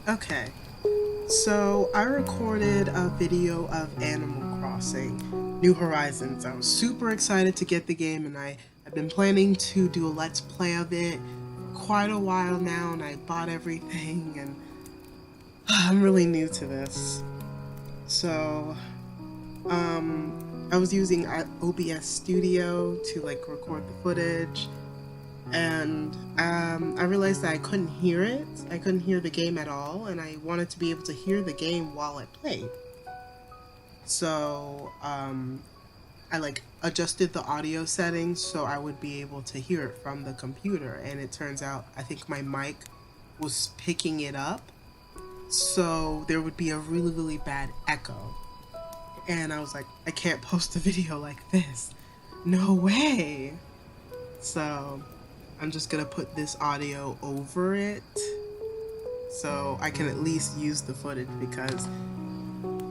Okay, so I recorded a video of Animal Crossing New Horizons. I was super excited to get the game, and I've been planning to do a let's play of it for quite a while now, and I bought everything, and I'm really new to this. So, I was using OBS Studio to like record the footage, and I realized that I couldn't hear it. I couldn't hear the game at all, and I wanted to be able to hear the game while I played. So I like adjusted the audio settings so I would be able to hear it from the computer, and it turns out I think my mic was picking it up, so there would be a really bad echo. And I was like, I can't post a video like this. No way. So I'm just gonna put this audio over it so I can at least use the footage, because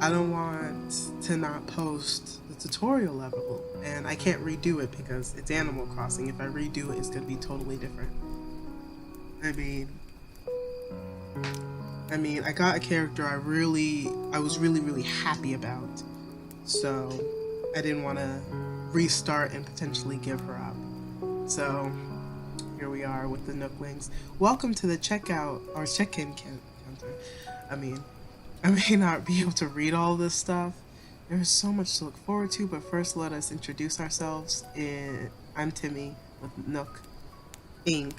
I don't want to not post the tutorial level, and I can't redo it because it's Animal Crossing. If I redo it, it's gonna be totally different. I mean, I got a character I was really happy about, so I didn't want to restart and potentially give her up. So here we are with the Nooklings. Welcome to the checkout or check-in counter. I mean, I may not be able to read all this stuff. There is so much to look forward to, but first let us introduce ourselves. I'm Timmy with Nook Inc.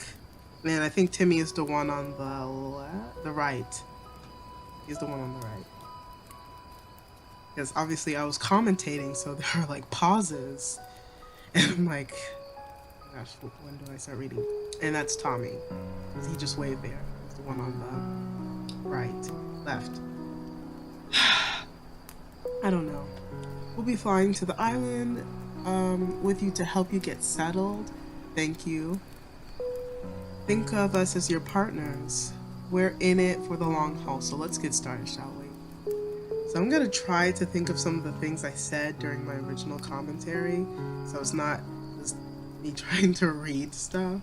Man, I think Timmy is the one on the right. He's the one on the right. Because obviously I was commentating, so there are like pauses. And I'm like, oh gosh, when do I start reading? And that's Tommy. He just waved there. He's the one on the right, left. I don't know. We'll be flying to the island with you to help you get settled. Thank you. Think of us as your partners. We're in it for the long haul, so let's get started, shall we? So I'm gonna try to think of some of the things I said during my original commentary, so it's not just me trying to read stuff.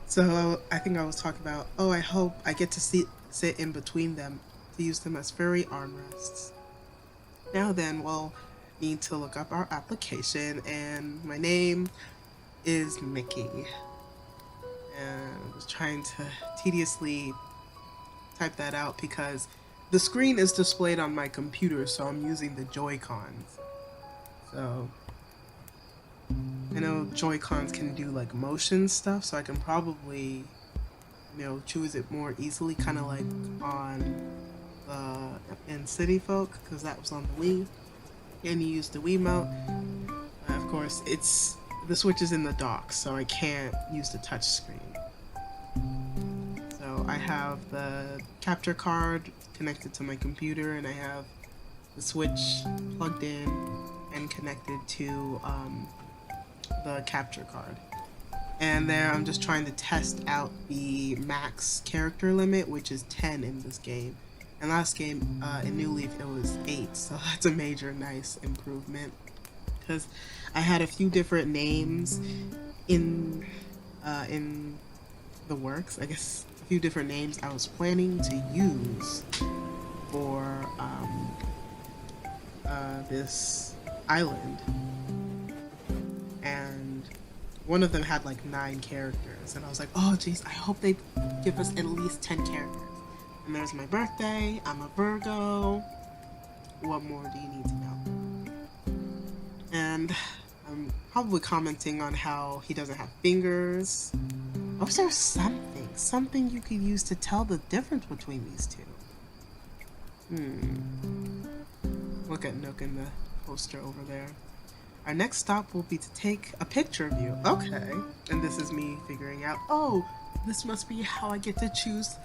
So I think I was talking about, oh, I hope I get to sit in between them to use them as furry armrests. Now then, we'll need to look up our application, and my name is Mickey. And I was trying to tediously type that out because the screen is displayed on my computer, so I'm using the Joy-Cons. So I know Joy-Cons can do like motion stuff, so I can probably, choose it more easily, kind of like on in City Folk, because that was on the Wii, and you use the Wiimote. Of course, the Switch is in the dock, so I can't use the touch screen. So I have the capture card connected to my computer, and I have the Switch plugged in and connected to the capture card. And there I'm just trying to test out the max character limit, which is 10 in this game. And last game, in New Leaf, it was 8, so that's a major nice improvement. Because I had a few different names in the works, I guess a few different names I was planning to use for this island. And one of them had like 9 characters, and I was like, oh jeez, I hope they give us at least 10 characters. And there's my birthday, I'm a Virgo. What more do you need to know? And I'm probably commenting on how he doesn't have fingers. I wish there was something you could use to tell the difference between these two. Look at Nook in the poster over there. Our next stop will be to take a picture of you. Okay. And this is me figuring out, oh, this must be how I get to choose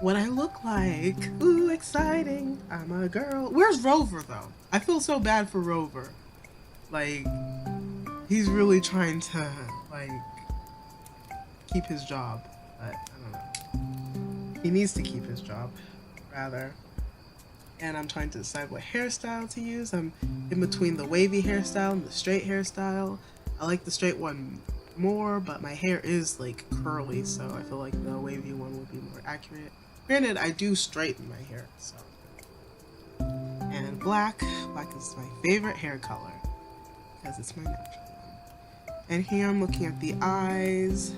what I look like. Ooh, exciting. I'm a girl. Where's Rover, though? I feel so bad for Rover. Like, he's really trying to, like, keep his job. But, I don't know. He needs to keep his job, rather. And I'm trying to decide what hairstyle to use. I'm in between the wavy hairstyle and the straight hairstyle. I like the straight one more, but my hair is like curly, so I feel like the wavy one would be more accurate. Granted, I do straighten my hair, so. And black. Black is my favorite hair color because it's my natural one. And here I'm looking at the eyes.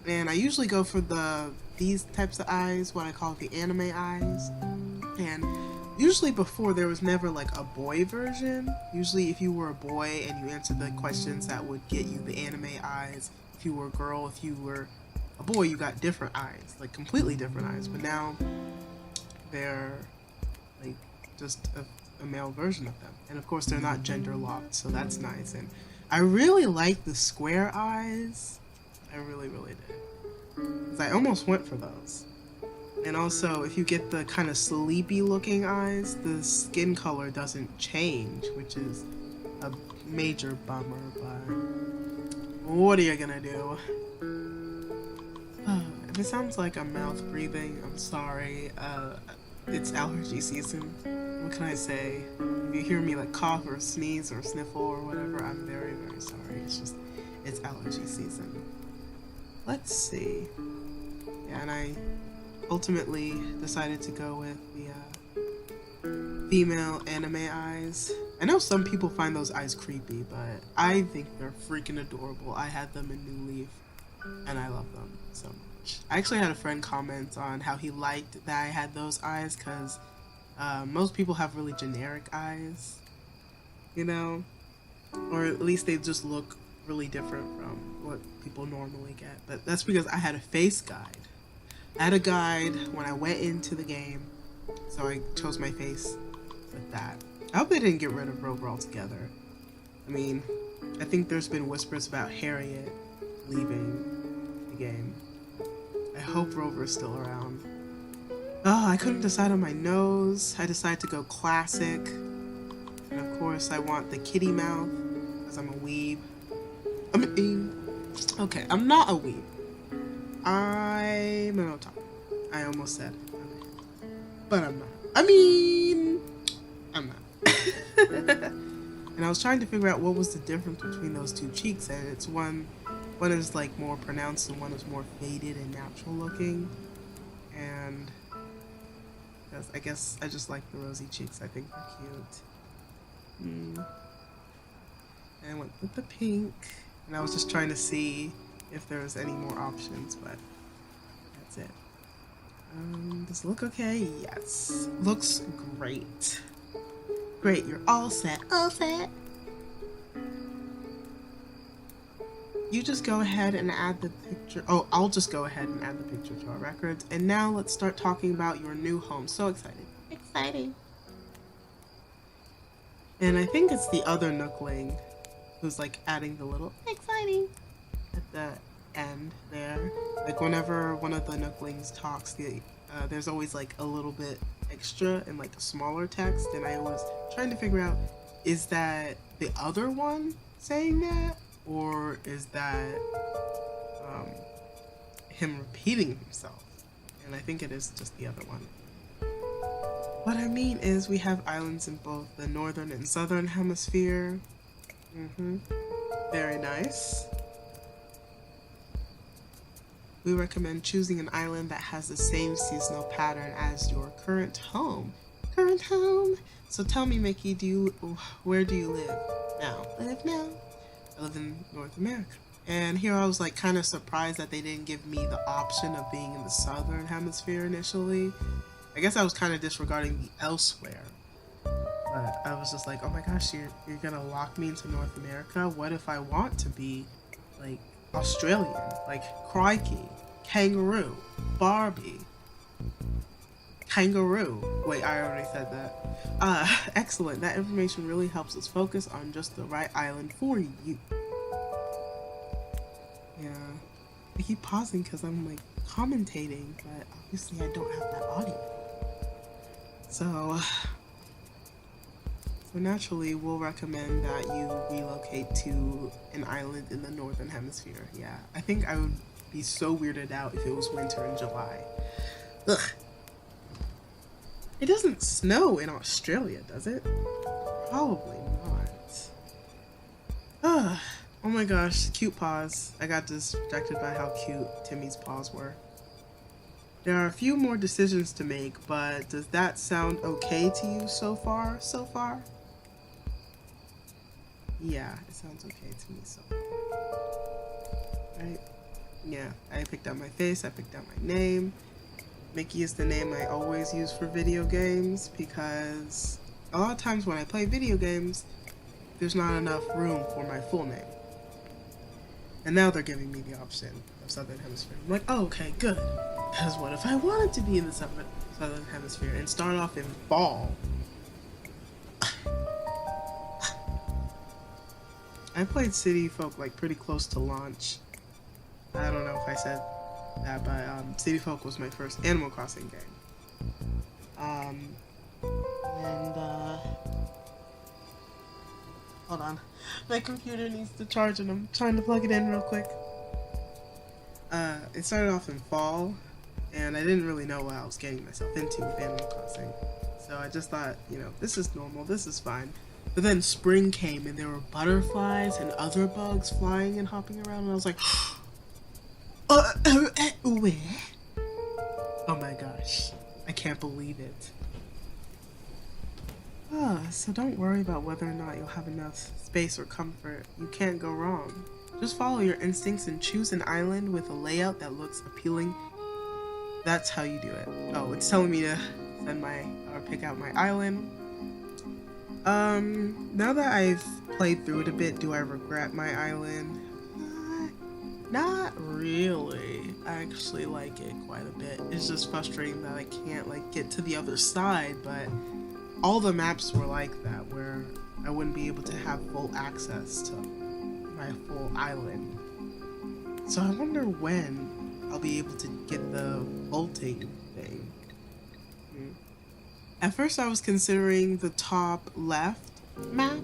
And I usually go for these types of eyes, what I call the anime eyes. And usually before there was never like a boy version. Usually if you were a boy and you answered the questions, that would get you the anime eyes. If you were a girl, if you were a boy, you got different eyes, like completely different eyes. But now they're like just a male version of them. And of course they're not gender locked, so that's nice. And I really like the square eyes. I really, really did. 'Cause I almost went for those. And also, if you get the kind of sleepy looking eyes, the skin color doesn't change, which is a major bummer, but what are you gonna do? If it sounds like I'm mouth breathing, I'm sorry. It's allergy season. What can I say? If you hear me like cough or sneeze or sniffle or whatever, I'm very, very sorry. It's allergy season. Let's see. Yeah, and I ultimately decided to go with the female anime eyes. I know some people find those eyes creepy, but I think they're freaking adorable. I had them in New Leaf, and I love them so much. I actually had a friend comment on how he liked that I had those eyes, because most people have really generic eyes, you know? Or at least they just look really different from what people normally get. But that's because I had a face guide. I had a guide when I went into the game, so I chose my face with that. I hope they didn't get rid of Rover altogether. I mean, I think there's been whispers about Harriet leaving the game. I hope Rover's still around. Oh, I couldn't decide on my nose. I decided to go classic. And of course, I want the kitty mouth, because I'm a weeb. Okay, I'm not a weeb. I'm an otaku. I almost said it. But I'm not. I'm not. And I was trying to figure out what was the difference between those two cheeks, and it's one is like more pronounced and one is more faded and natural looking. And I guess I just like the rosy cheeks. I think they're cute. And I went with the pink, and I was just trying to see if there was any more options, but that's it. Does it look okay? Yes. Looks great. Great, you're all set. All set. You just go ahead and add the picture. Oh, I'll just go ahead and add the picture to our records. And now let's start talking about your new home. So excited. Exciting. And I think it's the other Nookling who's like adding the little exciting at the end there. Like whenever one of the Nooklings talks, there's always like a little bit extra and like smaller text, and I was trying to figure out, is that the other one saying that, or is that him repeating himself? And I think it is just the other one. What I mean is we have islands in both the northern and southern hemisphere. Very nice. We recommend choosing an island that has the same seasonal pattern as your current home. Current home? So tell me, Mickey, where do you live now? I live in North America. And here I was like kind of surprised that they didn't give me the option of being in the southern hemisphere initially. I guess I was kind of disregarding the elsewhere. But I was just like, oh my gosh, you're gonna lock me into North America? What if I want to be like Australian? Like crikey, kangaroo, Barbie, kangaroo. Wait, I already said that. Excellent. That information really helps us focus on just the right island for you. Yeah. I keep pausing because I'm like commentating, but obviously I don't have that audio. So naturally, we'll recommend that you relocate to an island in the northern hemisphere. Yeah, I think I would be so weirded out if it was winter in July. Ugh. It doesn't snow in Australia, does it? Probably not. Ugh. Oh my gosh, cute paws. I got distracted by how cute Timmy's paws were. There are a few more decisions to make, but does that sound okay to you so far? So far? Yeah, it sounds okay to me so far. Right? Yeah, I picked out my face, I picked out my name. Mickey is the name I always use for video games because a lot of times when I play video games, there's not enough room for my full name. And now they're giving me the option of Southern Hemisphere. I'm like, oh, okay, good. Because what if I wanted to be in the Southern Hemisphere and start off in fall? I played City Folk like pretty close to launch. I don't know if I said that, but City Folk was my first Animal Crossing game. Hold on. My computer needs to charge and I'm trying to plug it in real quick. It started off in fall, and I didn't really know what I was getting myself into with Animal Crossing. So I just thought, you know, this is normal, this is fine. But then spring came and there were butterflies and other bugs flying and hopping around, and I was like, where? Oh my gosh, I can't believe it. So don't worry about whether or not you'll have enough space or comfort. You can't go wrong. Just follow your instincts and choose an island with a layout that looks appealing. That's how you do it. Oh, it's telling me to pick out my island. Now that I've played through it a bit, do I regret my island? Not really. I actually like it quite a bit. It's just frustrating that I can't like get to the other side, but all the maps were like that, where I wouldn't be able to have full access to my full island. So I wonder when I'll be able to get the vaulting thing. At first I was considering the top left map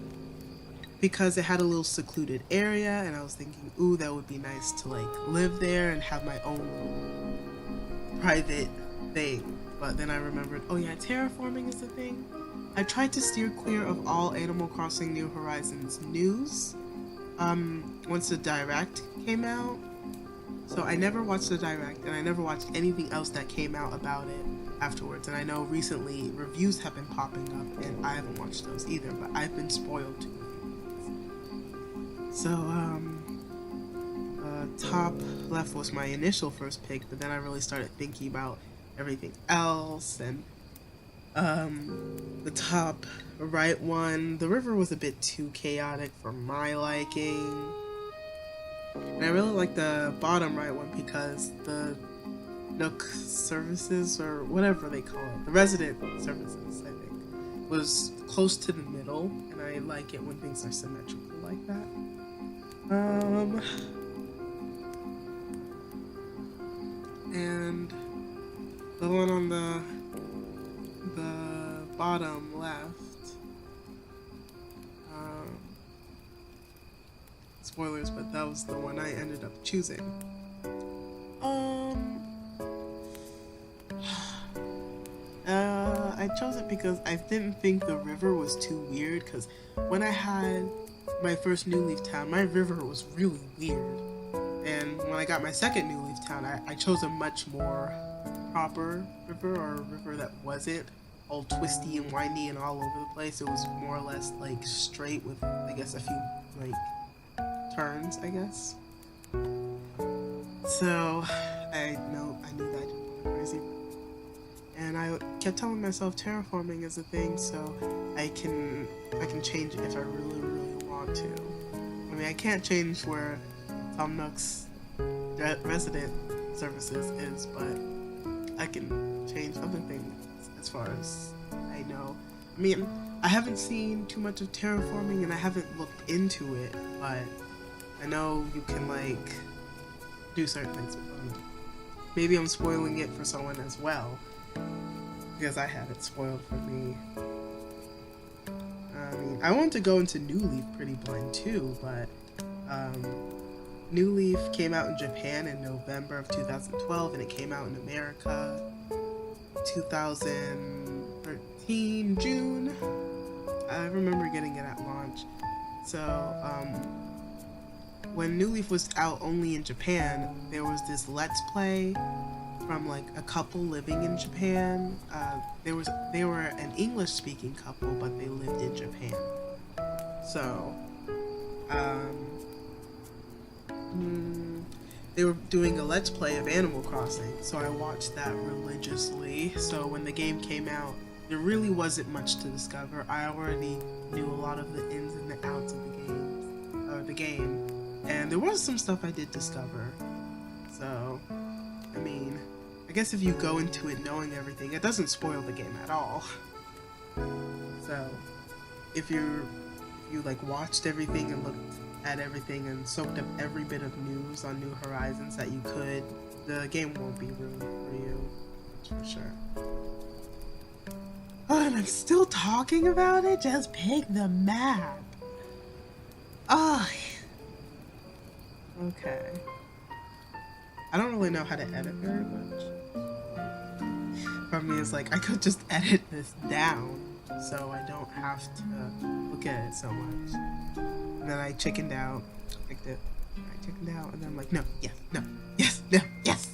because it had a little secluded area, and I was thinking, ooh, that would be nice to like live there and have my own private thing. But then I remembered, oh yeah, terraforming is the thing. I tried to steer clear of all Animal Crossing New Horizons news once the direct came out. So I never watched the direct, and I never watched anything else that came out about it afterwards. And I know recently reviews have been popping up, and I haven't watched those either, but I've been spoiled too. So top left was my initial first pick, but then I really started thinking about everything else, and the top right one, the river was a bit too chaotic for my liking. And I really like the bottom right one because the Nook services, or whatever they call it, the resident services, I think, was close to the middle, and I like it when things are symmetrical like that. And the one on the bottom left, spoilers, but that was the one I ended up choosing. I chose it because I didn't think the river was too weird, because when I had my first New Leaf Town, my river was really weird. And when I got my second New Leaf Town, I chose a much more proper river, or a river that wasn't all twisty and windy and all over the place. It was more or less like straight with, I guess, a few like turns, I guess. So I knew that I didn't go crazy. And I kept telling myself terraforming is a thing, so I can change it if I really, really want to. I mean, I can't change where Tom Nook's resident services is, but I can change other things as far as I know. I mean, I haven't seen too much of terraforming and I haven't looked into it, but I know you can like do certain things with them. Maybe I'm spoiling it for someone as well, because I had it spoiled for me. I mean, I wanted to go into New Leaf pretty blind too, but New Leaf came out in Japan in November of 2012, and it came out in America 2013 June. I remember getting it at launch. So when New Leaf was out only in Japan, there was this Let's Play from like a couple living in Japan. They were an English speaking couple, but they lived in Japan. So, um, they were doing a let's play of Animal Crossing, so I watched that religiously. So when the game came out, there really wasn't much to discover. I already knew a lot of the ins and the outs of the game, and there was some stuff I did discover. So, I mean, I guess if you go into it knowing everything, it doesn't spoil the game at all. So, if you like watched everything and looked at everything and soaked up every bit of news on New Horizons that you could, the game won't be ruined for you, that's for sure. Oh, and I'm still talking about it? Just pick the map. Oh. Okay. I don't really know how to edit very much. For me, it's like I could just edit this down so I don't have to look at it so much. And then I chickened out, picked it. I chickened out, and then I'm like, no, yes, no, yes, no, yes.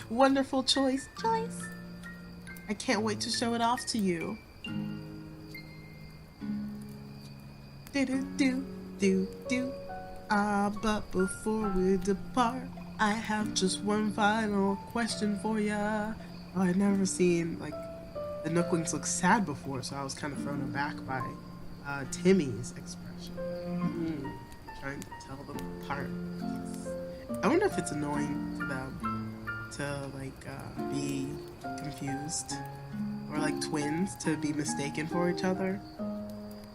Wonderful choice. I can't wait to show it off to you. Do. But before we depart, I have just one final question for ya. Oh, I'd never seen, like, the Nooklings look sad before, so I was kind of thrown aback by Timmy's expression. Trying to tell them apart. I wonder if it's annoying to them to, like, be confused. Or, like, twins to be mistaken for each other.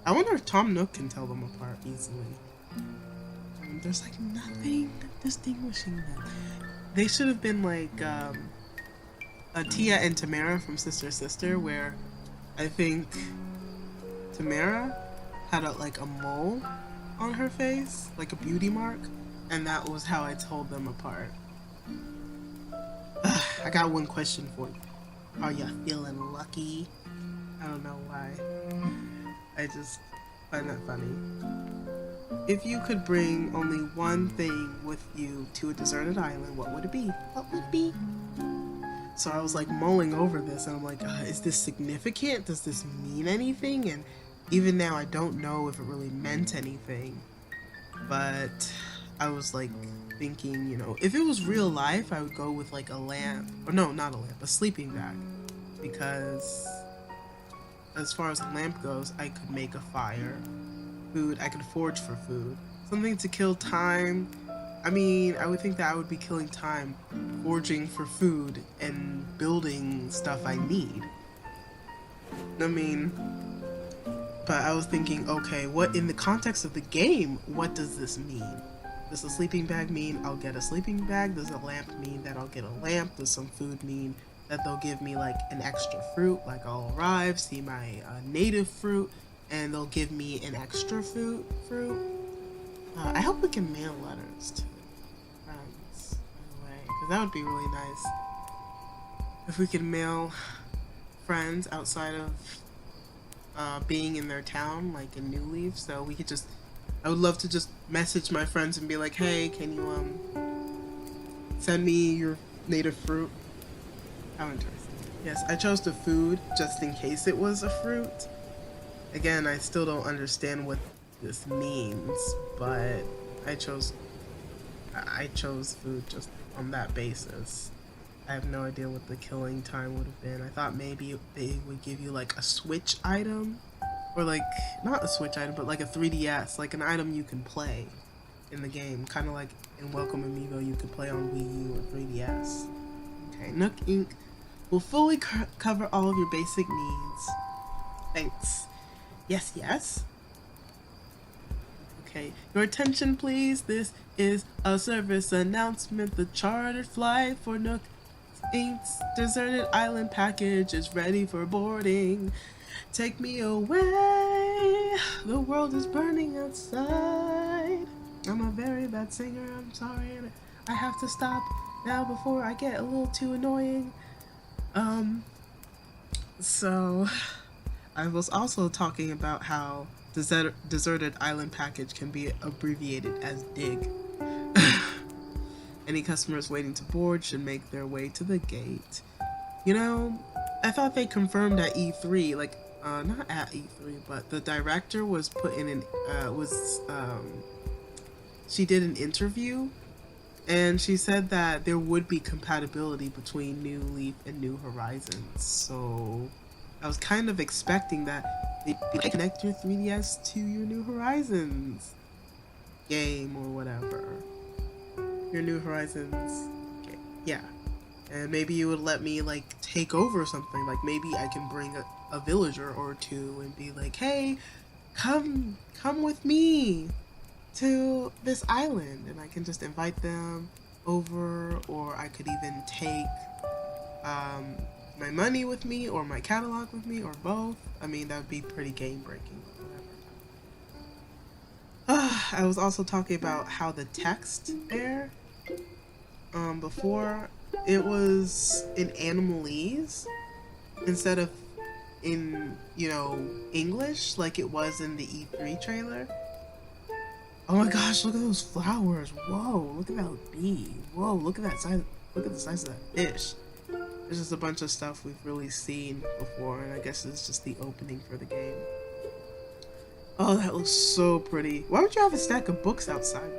I wonder if Tom Nook can tell them apart easily. There's, like, nothing distinguishing them. They should have been, like, Tia and Tamara from Sister Sister, where I think Tamara had like a mole on her face, like a beauty mark, and that was how I told them apart. I got one question for you. Are you feeling lucky? I don't know why. I just find that funny. If you could bring only one thing with you to a deserted island, what would it be? What would it be? So I was like mulling over this, and I'm like, is this significant? Does this mean anything? And even now I don't know if it really meant anything. But I was like thinking, you know, if it was real life, I would go with like a lamp. Or no, not a lamp, a sleeping bag. Because as far as a lamp goes, I could make a fire. Food, I could forage for food. Something to kill time. I mean, I would think that I would be killing time foraging for food and building stuff I need. I mean, but I was thinking, okay, what in the context of the game, what does this mean? Does a sleeping bag mean I'll get a sleeping bag? Does a lamp mean that I'll get a lamp? Does some food mean that they'll give me like an extra fruit? Like I'll arrive, see my native fruit, and they'll give me an extra fruit? I hope we can mail letters to friends, by the way, because that would be really nice. If we could mail friends outside of being in their town, like in New Leaf, so we could just, I would love to just message my friends and be like, hey, can you send me your native fruit? How interesting. Yes, I chose the food just in case it was a fruit. Again, I still don't understand what this means, but I chose food just on that basis. I have no idea what the killing time would have been. I thought maybe they would give you like a Switch item, or like not a Switch item, but like a 3DS, like an item you can play in the game, kind of like in Welcome Amiibo you could play on Wii U or 3DS. Okay, Nook Inc. will fully cover all of your basic needs. Thanks. Yes. Okay, your attention please. This is a service announcement. The chartered flight for Nook Inc.'s deserted island package is ready for boarding. Take me away. The world is burning outside. I'm a very bad singer, I'm sorry. I have to stop now before I get a little too annoying. So I was also talking about how deserted island package can be abbreviated as DIG. Any customers waiting to board should make their way to the gate. You know, I thought they confirmed at E3, like, not at E3, but the director was put in she did an interview, and she said that there would be compatibility between New Leaf and New Horizons. So I was kind of expecting that they'd connect your 3DS to your New Horizons game or whatever. Your New Horizons game. Yeah. And maybe you would let me like take over something. Like maybe I can bring a villager or two and be like, hey, come with me to this island, and I can just invite them over, or I could even take um, my money with me, or my catalog with me, or both. I mean, that would be pretty game breaking, but whatever. I was also talking about how the text there, before, it was in Animalese instead of in, English like it was in the E3 trailer. Oh my gosh, look at those flowers. Whoa, look at that bee. Whoa, look at that size. Look at the size of that fish. There's just a bunch of stuff we've really seen before, and I guess it's just the opening for the game. Oh, that looks so pretty. Why would you have a stack of books outside?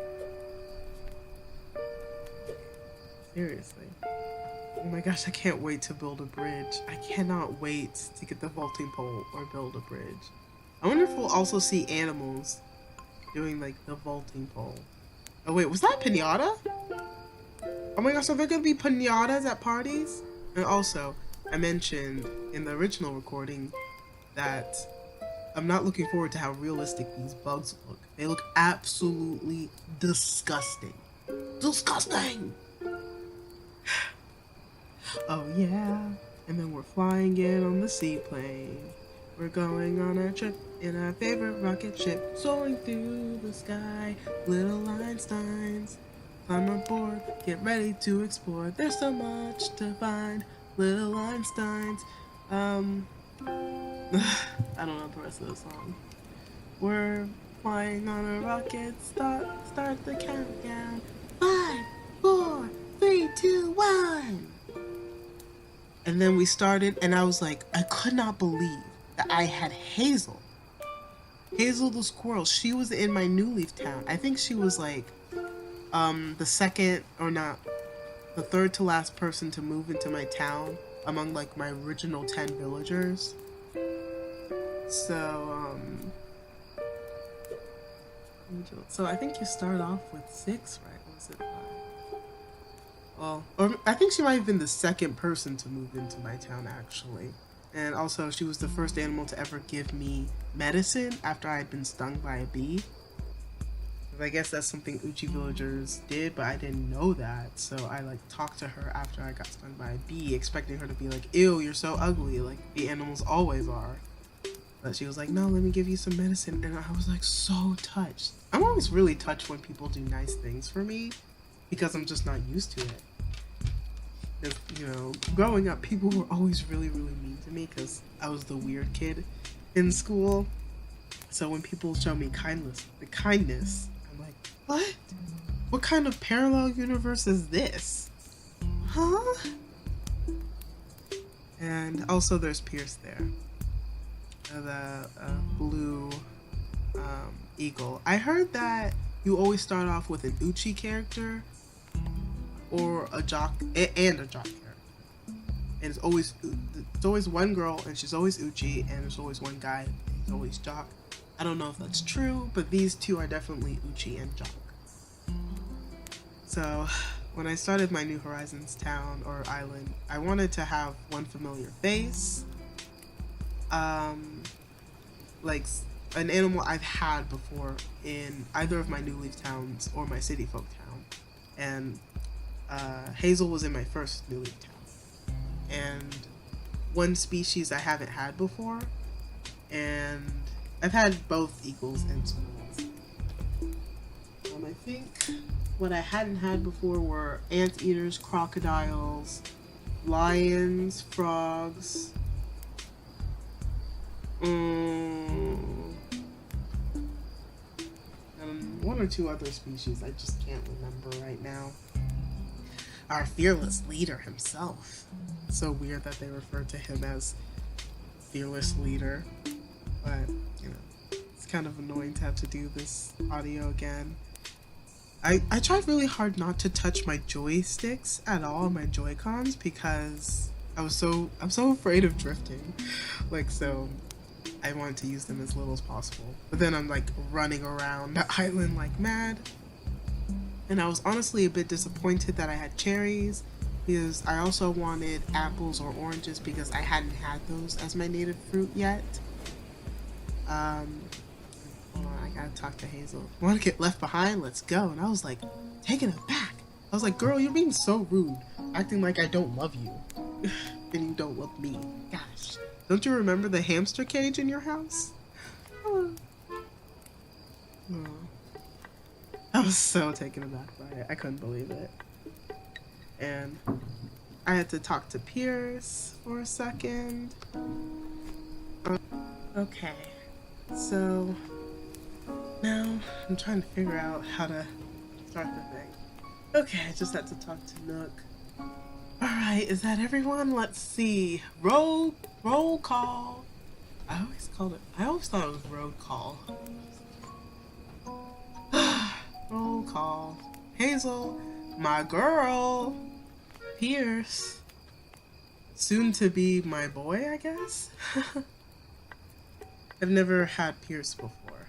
Seriously. Oh my gosh, I can't wait to build a bridge. I cannot wait to get the vaulting pole or build a bridge. I wonder if we'll also see animals doing like the vaulting pole. Oh wait, was that pinata? Oh my gosh, are there gonna be pinatas at parties? And also, I mentioned in the original recording that I'm not looking forward to how realistic these bugs look. They look absolutely disgusting. Disgusting! Oh yeah, and then we're flying in on the seaplane. We're going on a trip in our favorite rocket ship, soaring through the sky. Little Einsteins, climb aboard, get ready to explore. There's so much to find. Little Einsteins. I don't know the rest of the song. We're flying on a rocket. Start the countdown. 5, 4, 3, 2, 1. And then we started, and I was like, I could not believe that I had Hazel. Hazel the squirrel. She was in my New Leaf town. I think she was like, the second, or not, the third to last person to move into my town among like my original 10 villagers. So I think you start off with 6, right? Or was it 5? Well, or I think she might have been the second person to move into my town, actually. And also, she was the first animal to ever give me medicine after I had been stung by a bee. I guess that's something Uchi villagers did, but I didn't know that. So I like talked to her after I got stung by a bee, expecting her to be like, ew, you're so ugly, like the animals always are. But she was like, no, let me give you some medicine. And I was like so touched. I'm always really touched when people do nice things for me, because I'm just not used to it. Because, growing up, people were always really, really mean to me because I was the weird kid in school. So when people show me kindness, I'm like, what? What kind of parallel universe is this? Huh? And also there's Pierce there. The blue eagle. I heard that you always start off with an Uchi character or a jock and a jock character, and it's always one girl and she's always Uchi, and there's always one guy and he's always jock. I don't know if that's true, but these two are definitely Uchi and jock. So when I started my New Horizons town or island, I wanted to have one familiar face, like an animal I've had before in either of my New Leaf towns or my City Folk town. And Hazel was in my first New Leaf town. And one species I haven't had before, and I've had both eagles and squirrels. I think what I hadn't had before were anteaters, crocodiles, lions, frogs, and one or two other species I just can't remember right now. our fearless leader himself. It's so weird that they refer to him as fearless leader, but you know, it's kind of annoying to have to do this audio again. I tried really hard not to touch my joysticks at all, my Joy-Cons, because I'm so afraid of drifting. Like, so I wanted to use them as little as possible. But then I'm like running around the island like mad. And I was honestly a bit disappointed that I had cherries, because I also wanted apples or oranges because I hadn't had those as my native fruit yet. Hold on, I gotta talk to Hazel. Want to get left behind? Let's go. And I was like, taken aback. I was like, girl, you're being so rude, acting like I don't love you. And you don't love me. Gosh. Don't you remember the hamster cage in your house? Oh. I was so taken aback by it. I couldn't believe it. And I had to talk to Pierce for a second. Okay. So now I'm trying to figure out how to start the thing. Okay, I just had to talk to Nook. Alright, is that everyone? Let's see. Roll call. I always thought it was road call. Roll call. Hazel, my girl. Pierce. Soon to be my boy, I guess? I've never had Pierce before,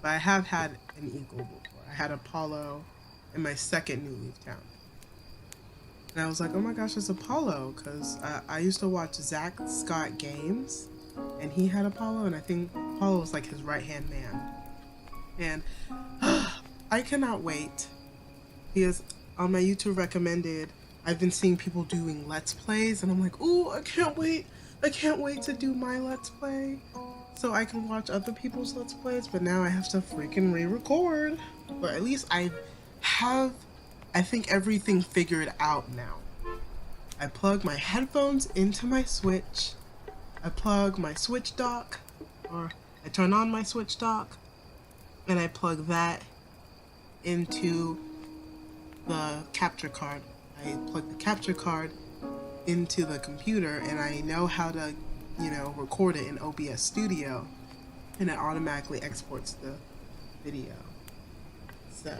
but I have had an eagle before. I had Apollo in my second New Leaf Town. And I was like, oh my gosh, it's Apollo, because I used to watch Zach Scott Games, and he had Apollo, and I think Apollo was like his right-hand man. And I cannot wait, because on my YouTube recommended, I've been seeing people doing Let's Plays, and I'm like, ooh, I can't wait to do my Let's Play, so I can watch other people's Let's Plays, but now I have to freaking re-record. But at least I have, I think, everything figured out now. I plug my headphones into my Switch, I plug my Switch dock, or I turn on my Switch dock, and I plug that into the capture card. I plug the capture card into the computer, and I know how to, you know, record it in OBS Studio, and it automatically exports the video. So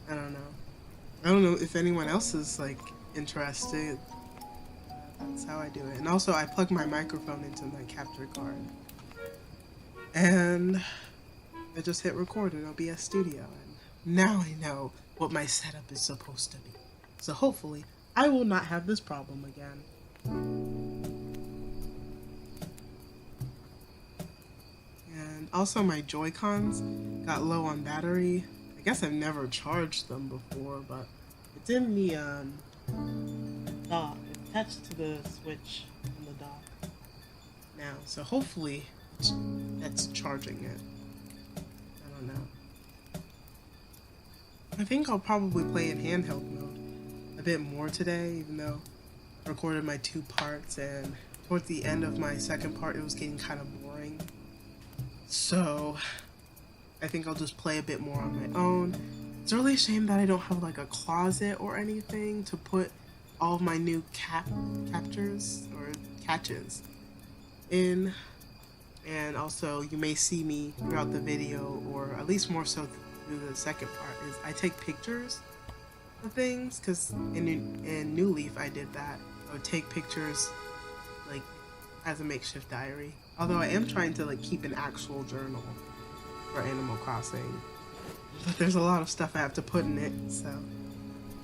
I don't know if anyone else is like interested. That's how I do it. And also I plug my microphone into my capture card, and I just hit record in OBS Studio, and now I know what my setup is supposed to be. So hopefully I will not have this problem again. And also my Joy-Cons got low on battery. I guess I've never charged them before, but it's in the dock. It's attached to the Switch on the dock now, so hopefully that's charging it. I don't know. I think I'll probably play in handheld mode a bit more today, even though I recorded my 2 parts, and towards the end of my second part it was getting kind of boring. So I think I'll just play a bit more on my own. It's really a shame that I don't have like a closet or anything to put all of my new captures or catches in. And also you may see me throughout the video, or at least more so through the second part, is I take pictures of things, because in New Leaf I did that. I would take pictures like as a makeshift diary. Although I am trying to like keep an actual journal for Animal Crossing, but there's a lot of stuff I have to put in it, so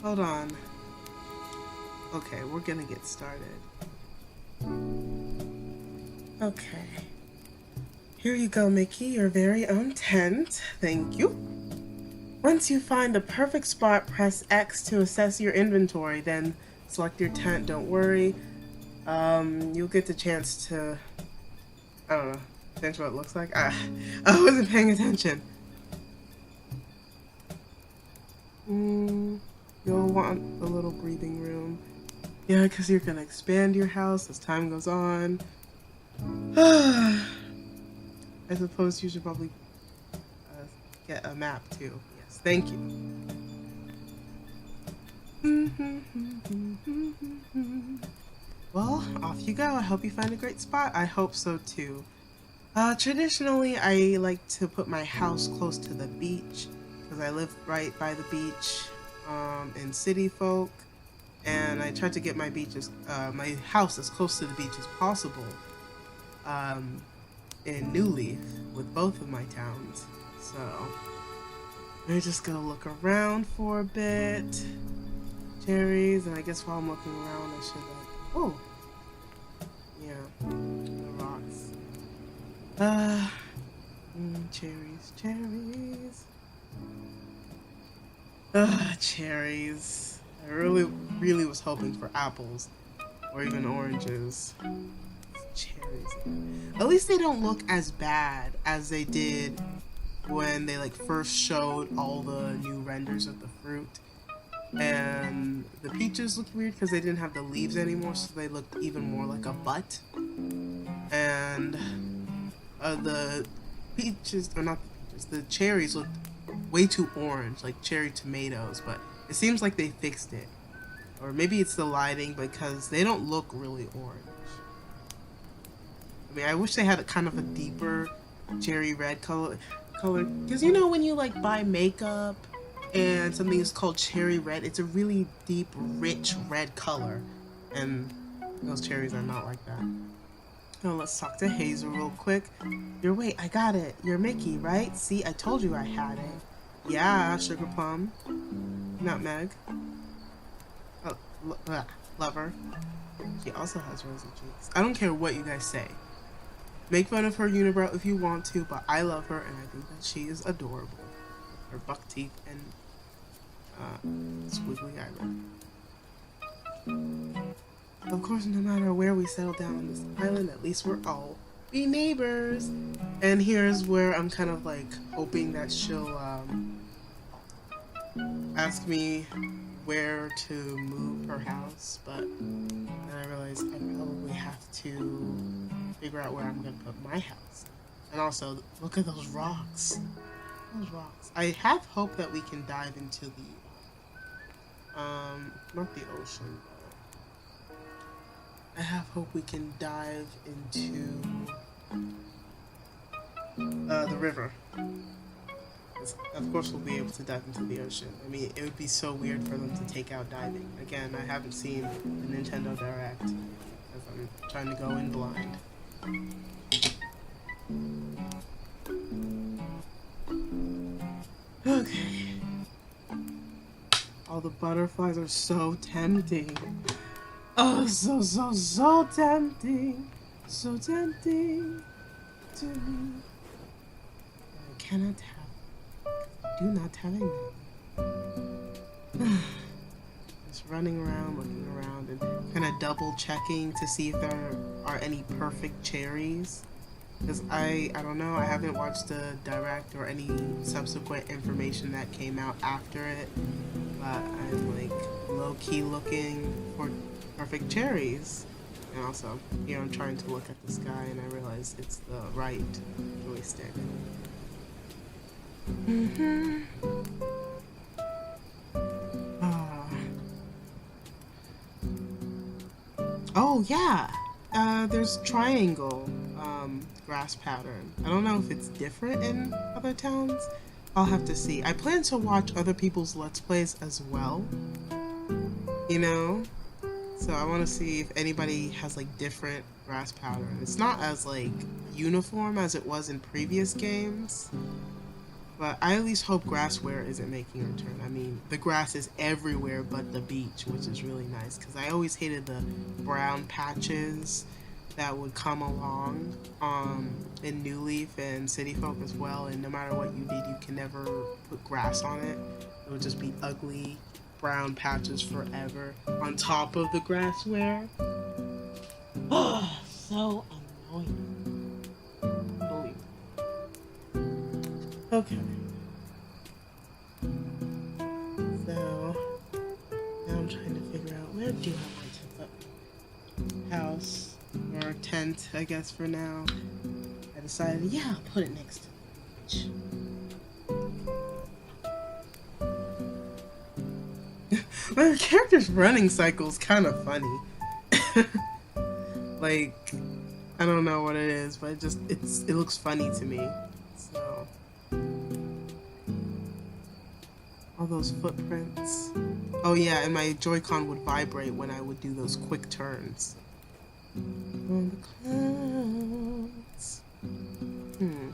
hold on. Okay, we're gonna get started. Okay. Here you go, Mickey, your very own tent. Thank you. Once you find the perfect spot, press X to assess your inventory, then select your tent. Don't worry. You'll get the chance to, I don't know, finish what it looks like. I wasn't paying attention. You'll want a little breathing room. Yeah, because you're gonna expand your house as time goes on. I suppose you should probably get a map too. Yes, thank you. Well, off you go. I hope you find a great spot. I hope so too. Traditionally, I like to put my house close to the beach because I live right by the beach in City Folk, and I try to get my house as close to the beach as possible um, in New Leaf with both of my towns. So we're just gonna look around for a bit. Cherries, and I guess while I'm looking around, I should oh, yeah, the rocks. Cherries, cherries. Cherries. I really was hoping for apples or even oranges. Cherries. At least they don't look as bad as they did when they like first showed all the new renders of the fruit. And the peaches looked weird because they didn't have the leaves anymore, so they looked even more like a butt. And the peaches, or not the peaches, the cherries looked way too orange, like cherry tomatoes, but it seems like they fixed it. Or maybe it's the lighting because they don't look really orange. I mean, I wish they had a kind of a deeper cherry red color, because you know when you like buy makeup and something is called cherry red, it's a really deep, rich red color, and those cherries are not like that. Oh, let's talk to Hazel real quick. Wait, I got it. You're Mickey, right? See, I told you I had it. Yeah, Sugar Plum. Nutmeg. Oh, lover. She also has rosy cheeks. I don't care what you guys say. Make fun of her unibrow if you want to, but I love her and I think that she is adorable. Her buck teeth and squiggly eyelid. Of course, no matter where we settle down on this island, at least we're all be neighbors. And here's where I'm kind of like hoping that she'll ask me where to move her house, but then I realize I probably have to figure out where I'm gonna put my house. And also, look at those rocks. Those rocks. I have hope that we can dive into the not the ocean, but I have hope we can dive into the river. Of course we'll be able to dive into the ocean. I mean, it would be so weird for them to take out diving. Again, I haven't seen the Nintendo Direct because I'm trying to go in blind. Okay. All the butterflies are so tempting. Oh, so tempting. So tempting to me. I cannot have. Do not have a Just running around, looking around, and kind of double checking to see if there are any perfect cherries. Because I don't know, I haven't watched the direct or any subsequent information that came out after it, but I'm like low-key looking for perfect cherries. And also, here I'm trying to look at the sky and I realize it's the right joystick. Oh yeah, there's triangle grass pattern. I don't know if it's different in other towns. I'll have to see. I plan to watch other people's Let's Plays as well, you know? So I want to see if anybody has like different grass pattern. It's not as like uniform as it was in previous games, but I at least hope Grassware isn't making a return. I mean, the grass is everywhere but the beach, which is really nice because I always hated the brown patches that would come along in New Leaf and City Folk as well, and no matter what you did, you can never put grass on it. It would just be ugly brown patches forever on top of the Grassware. Oh, so annoying. Okay. So now I'm trying to figure out where do I want to put my house or tent, I guess, for now. I decided, yeah, I'll put it next to the beach. My character's running cycle is kind of funny. Like, I don't know what it is, but it looks funny to me. So, all those footprints. Oh yeah, and my Joy-Con would vibrate when I would do those quick turns. On the clouds. And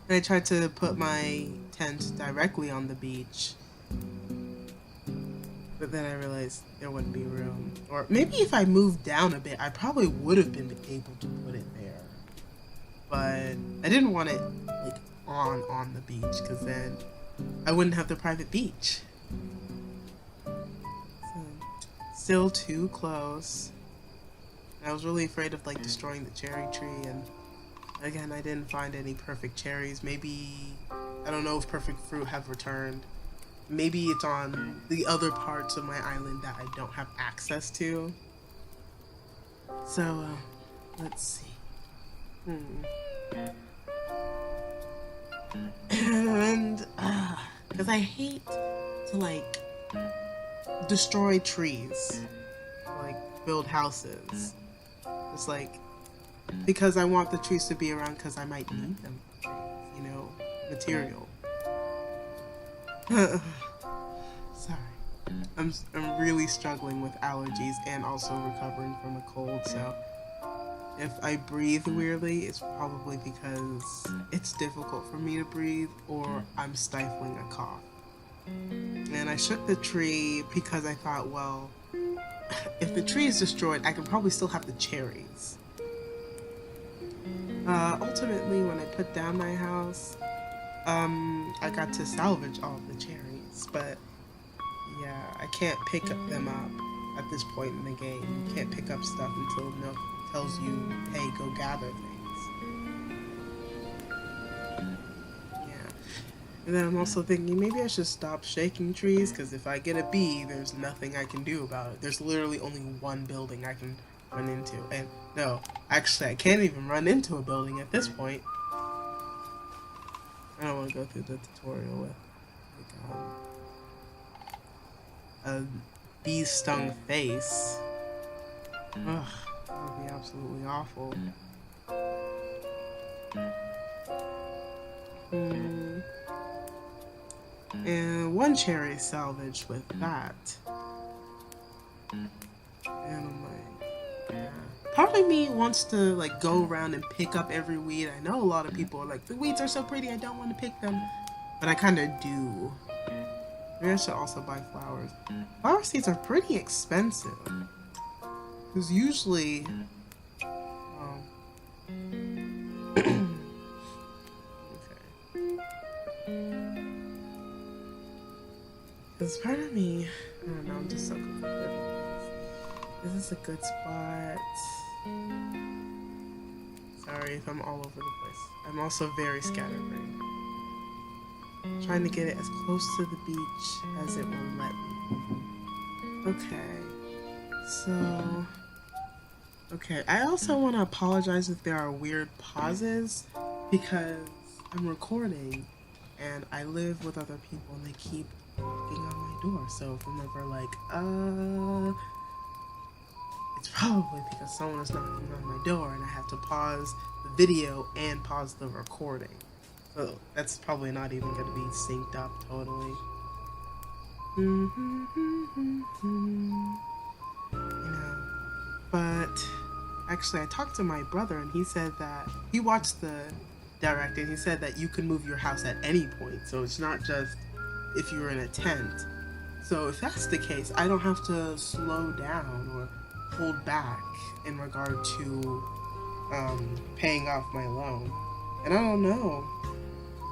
I tried to put my tent directly on the beach. But then I realized there wouldn't be room. Or maybe if I moved down a bit, I probably would have been able to put it there. But I didn't want it like on the beach, because then I wouldn't have the private beach. So, still too close. I was really afraid of like destroying the cherry tree, and again, I didn't find any perfect cherries. Maybe, I don't know if perfect fruit have returned. Maybe it's on the other parts of my island that I don't have access to. So, let's see. And, because I hate to, like, destroy trees. Like, build houses. It's like, because I want the trees to be around because I might need them. You know, material. Sorry. I'm really struggling with allergies and also recovering from a cold, so if I breathe weirdly, it's probably because it's difficult for me to breathe or I'm stifling a cough. And I shook the tree because I thought, well, if the tree is destroyed, I can probably still have the cherries. Ultimately, when I put down my house, I got to salvage all of the cherries, but yeah, I can't pick them up at this point in the game. You can't pick up stuff until Nook tells you, hey, go gather things. Yeah. And then I'm also thinking maybe I should stop shaking trees, because if I get a bee, there's nothing I can do about it. There's literally only one building I can run into. And no, actually I can't even run into a building at this point. I don't want to go through the tutorial with like, a bee stung face. Ugh, that would be absolutely awful. And one cherry salvaged with that. And I'm like, yeah. Part of me wants to like go around and pick up every weed. I know a lot of people are like, the weeds are so pretty, I don't want to pick them. But I kind of do. Maybe I should also buy flowers. Flower seeds are pretty expensive. Because usually... okay. Because part of me... I don't know, I'm just so confused. This is a good spot. Sorry if I'm all over the place. I'm also very scatterbrained. Trying to get it as close to the beach as it will let me. Okay. So... okay, I also want to apologize if there are weird pauses, because I'm recording and I live with other people and they keep knocking on my door. So if I'm ever like, it's probably because someone is knocking on my door and I have to pause the video and pause the recording. So that's probably not even going to be synced up totally. You know, but actually I talked to my brother and he said that he watched the direct and he said that you can move your house at any point. So it's not just if you're in a tent. So if that's the case, I don't have to slow down or hold back in regard to paying off my loan. And I don't know,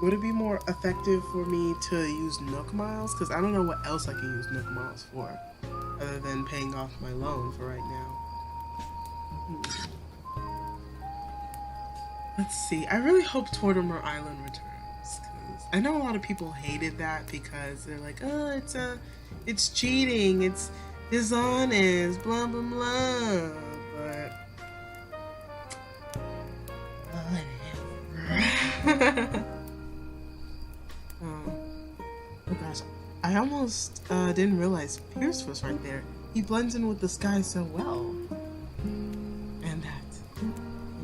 would it be more effective for me to use Nook Miles? Because I don't know what else I can use Nook Miles for other than paying off my loan for right now. Let's see, I really hope Tortimer Island returns. I know a lot of people hated that because they're like, oh, it's cheating, it's dishonest, blah blah blah, but whatever. Oh gosh, I almost didn't realize Pierce was right there. He blends in with the sky so well. And I think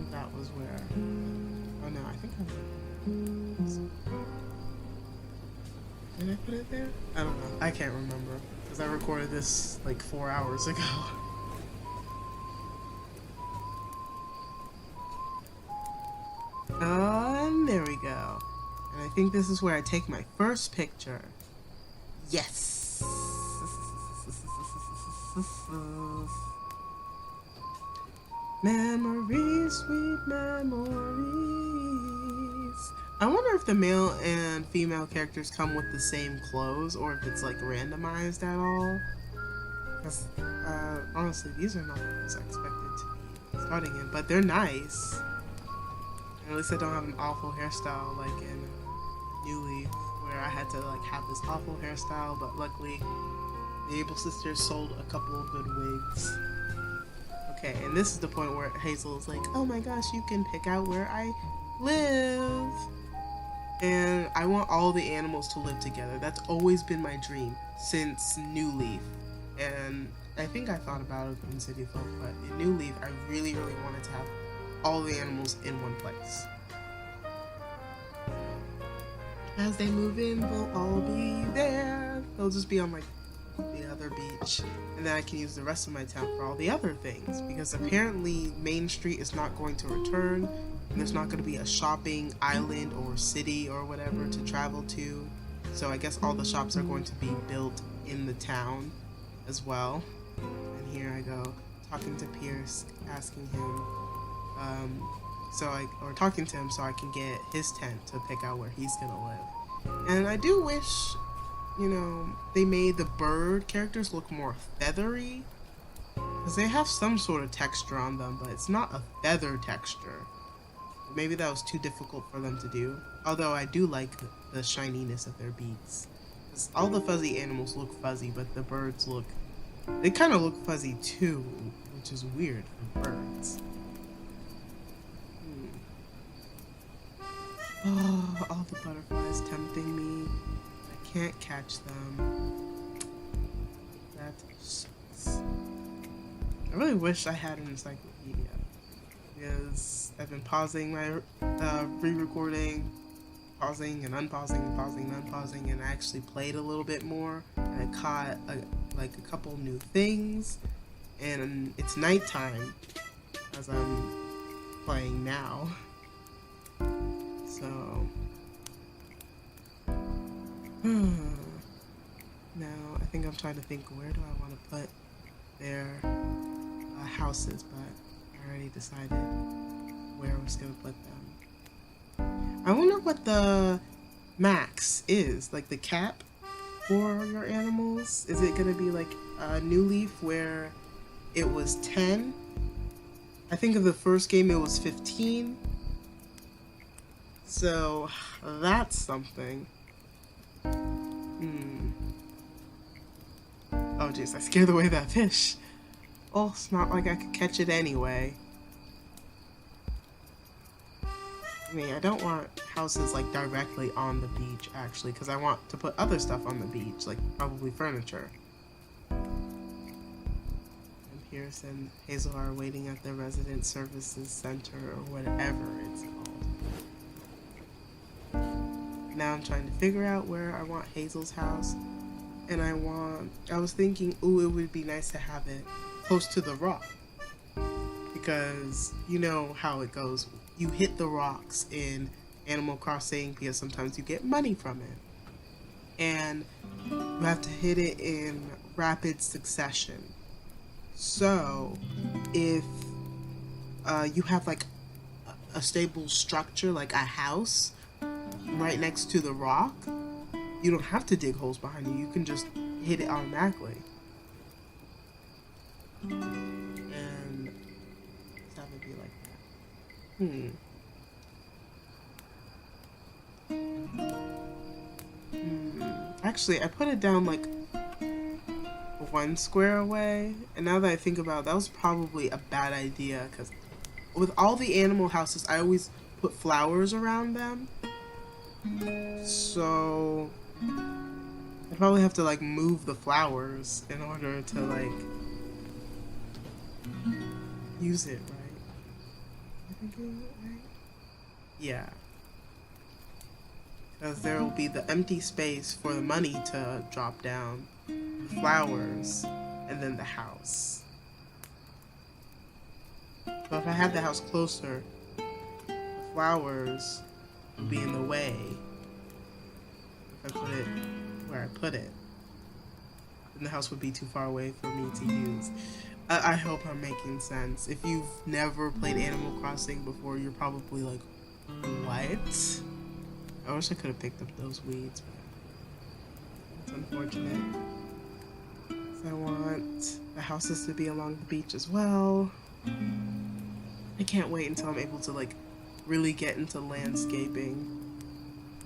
that was where. Oh no, I think did I put it there? I don't know. I can't remember because I recorded this like 4 hours ago. And there we go. And I think this is where I take my first picture. Yes! Memories, sweet memories. I wonder if the male and female characters come with the same clothes or if it's like randomized at all. Because honestly, these are not the ones I expected to be starting in, but they're nice. At least I don't have an awful hairstyle like in New Leaf, where I had to like have this awful hairstyle, but luckily the Able sisters sold a couple of good wigs. Okay, and this is the point where Hazel is like, oh my gosh, you can pick out where I live. And I want all the animals to live together. That's always been my dream since New Leaf. And I think I thought about it in City Folk, but in New Leaf, I really, really wanted to have all the animals in one place. As they move in, they'll all be there. They'll just be on like the other beach, and then I can use the rest of my town for all the other things, because apparently Main Street is not going to return, and there's not going to be a shopping island or city or whatever to travel to. So I guess all the shops are going to be built in the town as well. And here I go talking to Pierce, asking him talking to him so I can get his tent to pick out where he's gonna live. And I do wish, you know, they made the bird characters look more feathery, because they have some sort of texture on them, but it's not a feather texture. Maybe that was too difficult for them to do, although I do like the shininess of their beaks. All the fuzzy animals look fuzzy, but the birds they kind of look fuzzy too, which is weird for birds. Oh, all the butterflies tempting me. I can't catch them. That sucks. I really wish I had an encyclopedia, because I've been pausing my re-recording, pausing and unpausing, pausing and unpausing, and I actually played a little bit more, and I caught a couple new things, and it's nighttime as I'm playing now. So, now I think I'm trying to think, where do I want to put their houses, but I already decided where I was going to put them. I wonder what the max is, like the cap for your animals. Is it going to be like a New Leaf where it was 10? I think of the first game it was 15. So that's something. Oh jeez, I scared away that fish. Oh, it's not like I could catch it anyway. I mean, I don't want houses like directly on the beach actually, because I want to put other stuff on the beach, like probably furniture. And Pierce and Hazel are waiting at the Resident Services Center or whatever it's called. Now I'm trying to figure out where I want Hazel's house, and I was thinking, ooh, it would be nice to have it close to the rock, because you know how it goes. You hit the rocks in Animal Crossing because sometimes you get money from it, and you have to hit it in rapid succession. So if you have like a stable structure, like a house right next to the rock, you don't have to dig holes behind you. You can just hit it automatically. And that would be like that. Actually, I put it down like 1 square away, and now that I think about it, that was probably a bad idea, because with all the animal houses, I always put flowers around them. So I'd probably have to like move the flowers in order to like use it, right? Am I doing it right? Yeah. Because there will be the empty space for the money to drop down, the flowers, and then the house. So if I had the house closer, the flowers would be in the way if I put it where I put it. Then the house would be too far away for me to use. I hope I'm making sense. If you've never played Animal Crossing before, you're probably like, what? I wish I could have picked up those weeds, but it's unfortunate. So I want the houses to be along the beach as well. I can't wait until I'm able to like really get into landscaping.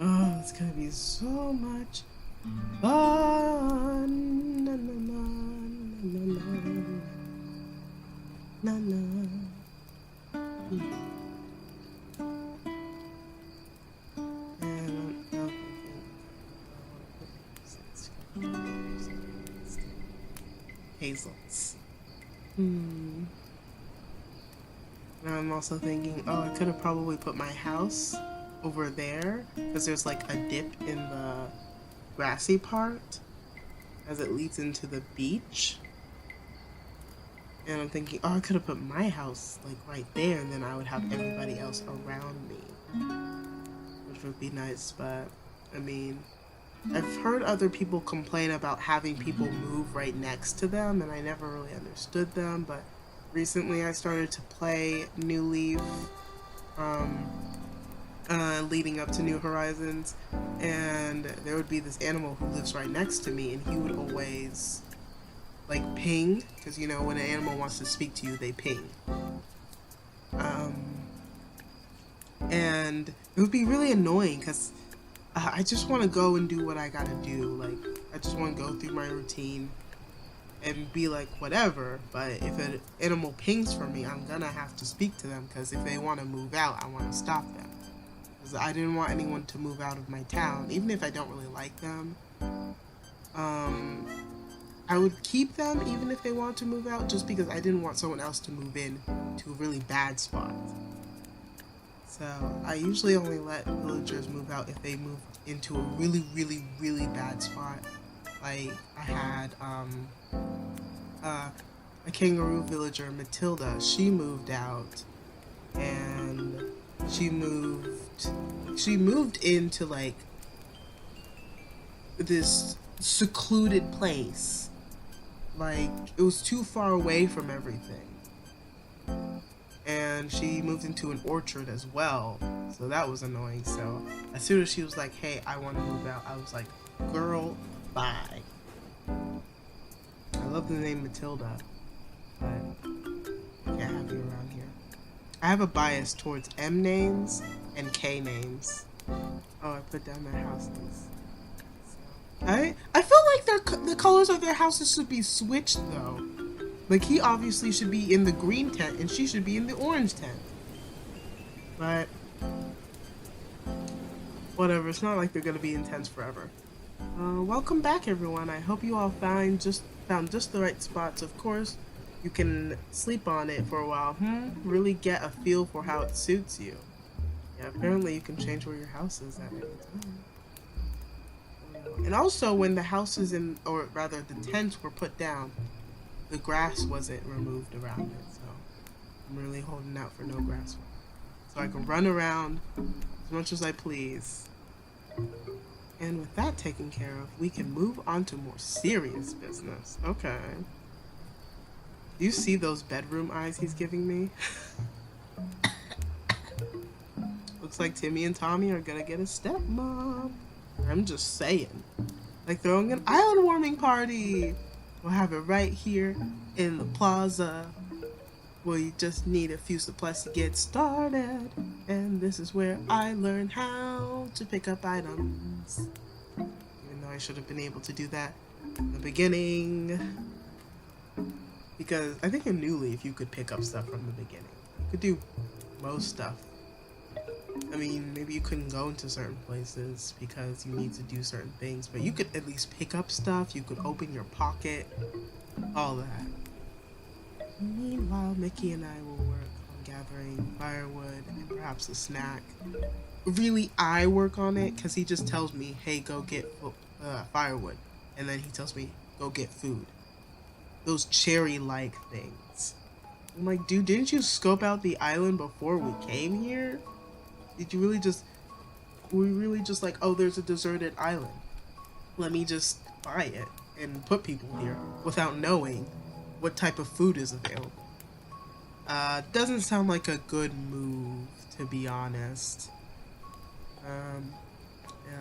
Oh, it's gonna be so much fun. Na, na, na, na, na, na, na. Hazels. And I'm also thinking, oh, I could have probably put my house over there because there's like a dip in the grassy part as it leads into the beach. And I'm thinking, oh, I could have put my house like right there, and then I would have everybody else around me, which would be nice. But I mean, I've heard other people complain about having people move right next to them, and I never really understood them. But recently I started to play New Leaf, leading up to New Horizons, and there would be this animal who lives right next to me, and he would always like ping, because you know when an animal wants to speak to you, they ping. And it would be really annoying because I just want to go and do what I gotta do. Like, I just want to go through my routine and be like, whatever. But if an animal pings for me, I'm gonna have to speak to them, because if they want to move out, I want to stop them. Because I didn't want anyone to move out of my town, even if I don't really like them. I would keep them even if they want to move out, just because I didn't want someone else to move in to a really bad spot. So I usually only let villagers move out if they moved into a really, really, really bad spot. Like I had a kangaroo villager, Matilda. She moved out, and she moved into like this secluded place. Like it was too far away from everything. And she moved into an orchard as well, so that was annoying. So as soon as she was like, hey, I want to move out, I was like, girl, bye. I love the name Matilda, but I can't have you around here. I have a bias towards M names and K names. Oh, I put down their houses. I feel like the colors of their houses should be switched though. Like, he obviously should be in the green tent, and she should be in the orange tent. But whatever, it's not like they're gonna be in tents forever. Welcome back, everyone. I hope you all found just the right spots. Of course, you can sleep on it for a while. Really get a feel for how it suits you. Yeah, apparently you can change where your house is at any time. And also, when the houses or rather the tents were put down, the grass wasn't removed around it, so I'm really holding out for no grass. So I can run around as much as I please. And with that taken care of, we can move on to more serious business. Okay. Do you see those bedroom eyes he's giving me? Looks like Timmy and Tommy are gonna get a stepmom. I'm just saying. Like throwing an island warming party. We'll have it right here in the plaza. We just need a few supplies to get started. And this is where I learned how to pick up items. Even though I should have been able to do that in the beginning. Because I think in New Leaf you could pick up stuff from the beginning. You could do most stuff I mean, maybe you couldn't go into certain places because you need to do certain things, but you could at least pick up stuff, you could open your pocket, all that. Meanwhile, Mickey and I will work on gathering firewood and perhaps a snack. Really, I work on it because he just tells me, hey, go get firewood. And then he tells me, go get food. Those cherry-like things. I'm like, dude, didn't you scope out the island before we came here? Did you really just... Were we really just like, oh, there's a deserted island. Let me just buy it and put people here without knowing what type of food is available. Doesn't sound like a good move, to be honest. Yeah,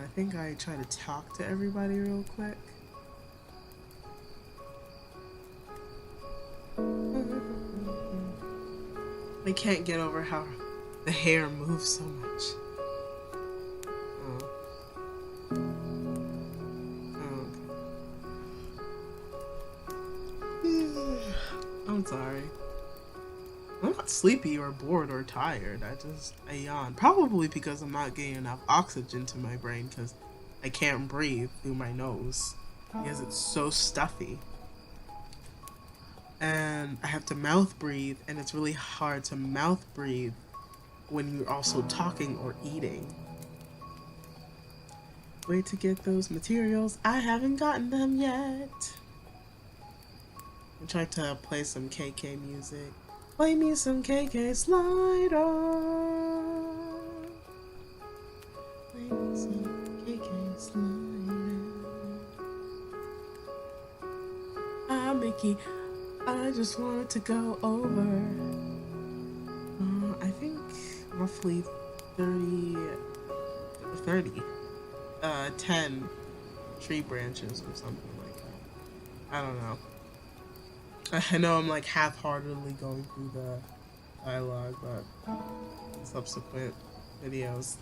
I think I try to talk to everybody real quick. I can't get over how the hair moves so much. I'm sorry. I'm not sleepy or bored or tired. I yawn. Probably because I'm not getting enough oxygen to my brain because I can't breathe through my nose because it's so stuffy. And I have to mouth breathe, and it's really hard to mouth breathe when you're also talking or eating. Wait to get those materials. I haven't gotten them yet. I'm trying to play some KK music. Play me some KK Slider. Play me some KK Slider. Ah, Mickey, I just wanted to go over. I think roughly 10 tree branches or something like that. I don't know. I know I'm like half-heartedly going through the dialogue, but in subsequent videos,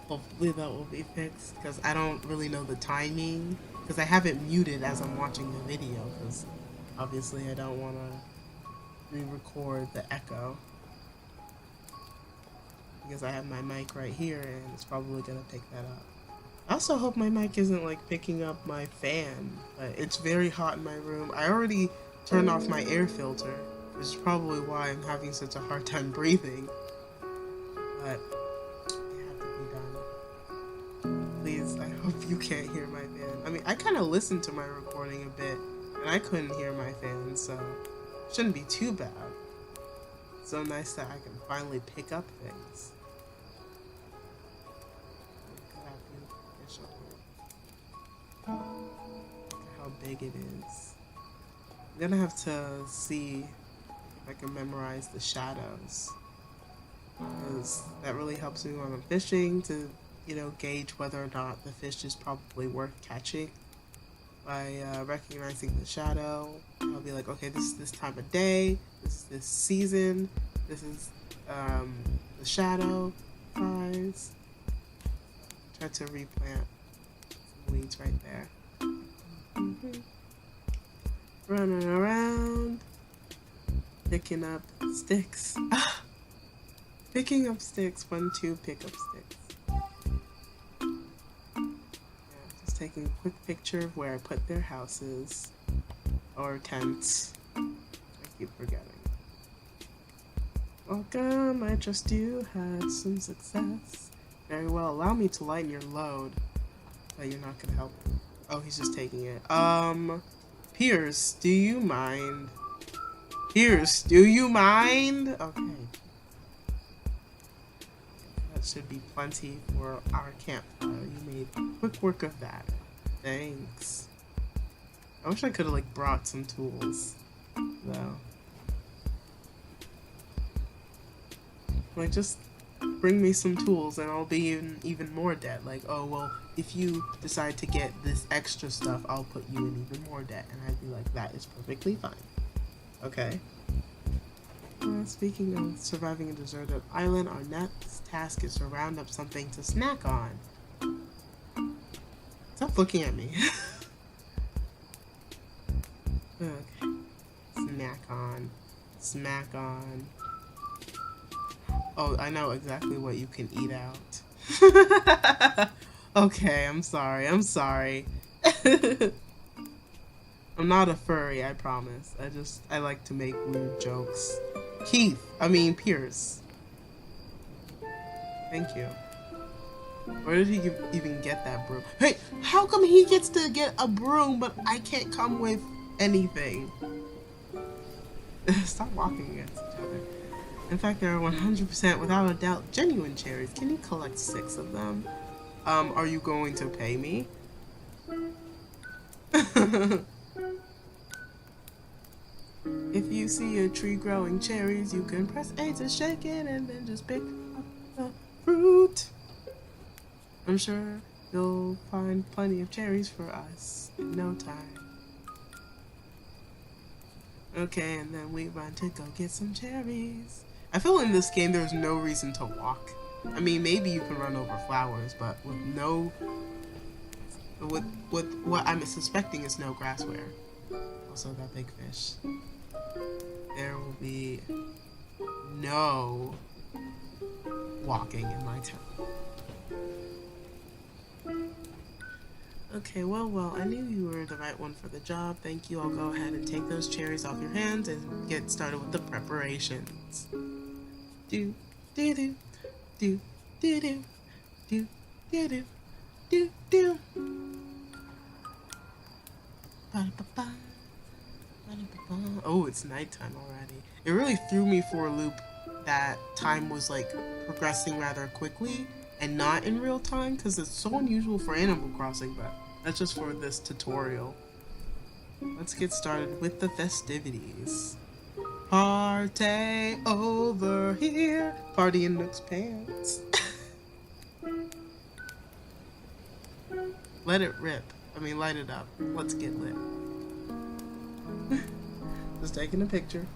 hopefully that will be fixed, because I don't really know the timing, because I have it muted as I'm watching the video, because obviously I don't want to re-record the echo, because I have my mic right here, and it's probably going to pick that up. I also hope my mic isn't like picking up my fan, but it's very hot in my room. I already turned off my air filter, which is probably why I'm having such a hard time breathing. But it had to be done. Please, I hope you can't hear my fan. I mean, I kind of listened to my recording a bit, and I couldn't hear my fan, so it shouldn't be too bad. It's so nice that I can finally pick up things. Look how big it is. I'm gonna have to see if I can memorize the shadows, because that really helps me when I'm fishing to, you know, gauge whether or not the fish is probably worth catching. By recognizing the shadow, I'll be like, okay, this is this time of day, this is this season, this is the shadow size. Try to replant weeds right there. Running around, picking up sticks. Picking up sticks. 1, 2, pick up sticks. Yeah, just taking a quick picture of where I put their houses or tents. I keep forgetting. Welcome, I trust you had some success. Very well, allow me to lighten your load. But you're not gonna help. Oh, he's just taking it. Pierce, do you mind? Pierce, do you mind? Okay. That should be plenty for our campfire. You made quick work of that. Thanks. I wish I could have, like, brought some tools, though. Like, just bring me some tools and I'll be even more debt. Like, oh, well, if you decide to get this extra stuff, I'll put you in even more debt. And I'd be like, that is perfectly fine. Okay. Speaking of surviving a deserted island, our next task is to round up something to snack on. Stop looking at me. Okay. Snack on. Smack on. Oh, I know exactly what you can eat out. Okay, I'm sorry. I'm sorry. I'm not a furry, I promise. I like to make weird jokes. Pierce. Thank you. Where did he even get that broom? Hey, how come he gets to get a broom, but I can't come with anything? Stop walking against each other. In fact, there are 100% without a doubt genuine cherries. Can you collect 6 of them? Are you going to pay me? If you see a tree growing cherries, you can press A to shake it and then just pick up the fruit. I'm sure you'll find plenty of cherries for us in no time. Okay, and then we run to go get some cherries. I feel in this game there's no reason to walk. I mean, maybe you can run over flowers, but with what I'm suspecting is no grassware. Also that big fish. There will be no walking in my town. Okay, well, I knew you were the right one for the job. Thank you. I'll go ahead and take those cherries off your hands and get started with the preparations. Do, do, do, do, do, do, do, do, do, do, do. Ba-da-ba-ba. Ba-da-ba-ba. Oh, it's nighttime already. It really threw me for a loop that time was like progressing rather quickly and not in real time because it's so unusual for Animal Crossing, but that's just for this tutorial. Let's get started with the festivities. Party over here. Party in Nook's pants. Let it rip. Light it up. Let's get lit. Just taking a picture.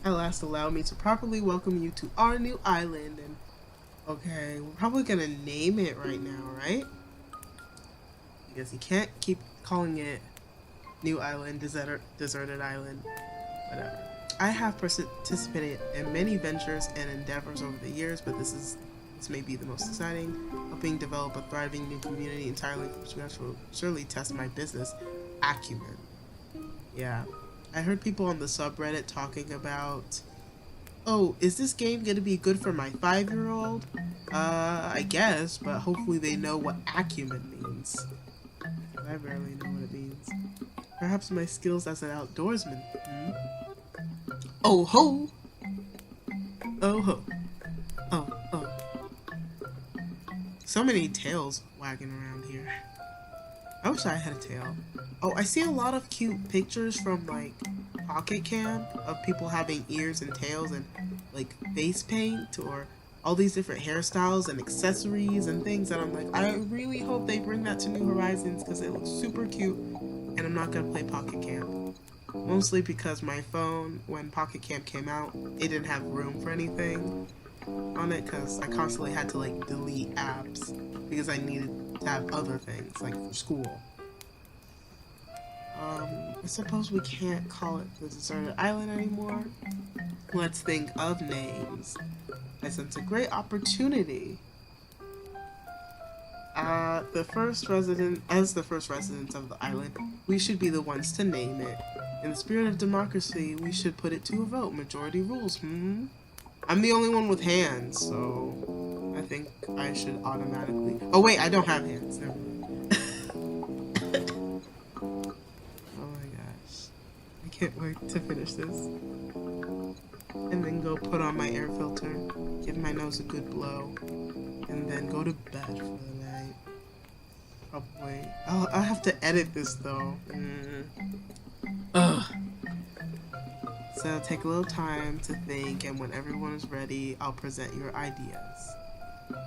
At last, allow me to properly welcome you to our new island. And okay, we're probably gonna name it right now, right? Because you can't keep calling it New Island, Deserted Island, whatever. I have participated in many ventures and endeavors over the years, but this may be the most exciting. Helping develop a thriving new community entirely from scratch will surely test my business acumen. Yeah, I heard people on the subreddit talking about, oh, is this game gonna be good for my 5-year-old? I guess, but hopefully they know what acumen means. I barely know what it means. Perhaps my skills as an outdoorsman. Oh ho! Oh ho! Oh, oh. So many tails wagging around here. I wish I had a tail. Oh, I see a lot of cute pictures from like Pocket Camp of people having ears and tails and like face paint or all these different hairstyles and accessories and things, and I'm like, I really hope they bring that to New Horizons because it looks super cute, and I'm not gonna play Pocket Camp. Mostly because my phone, when Pocket Camp came out, it didn't have room for anything on it because I constantly had to like delete apps because I needed to have other things like for school. I suppose we can't call it the Deserted Island anymore. Let's think of names. I sense a great opportunity. As the first residents of the island, we should be the ones to name it. In the spirit of democracy, we should put it to a vote. Majority rules, I'm the only one with hands, so I think I should automatically... Oh wait, I don't have hands. Never mind. Oh my gosh. I can't wait to finish this. And then go put on my air filter, give my nose a good blow, and then go to bed for the night. Probably. I'll have to edit this though. Ugh. So take a little time to think, and when everyone is ready, I'll present your ideas.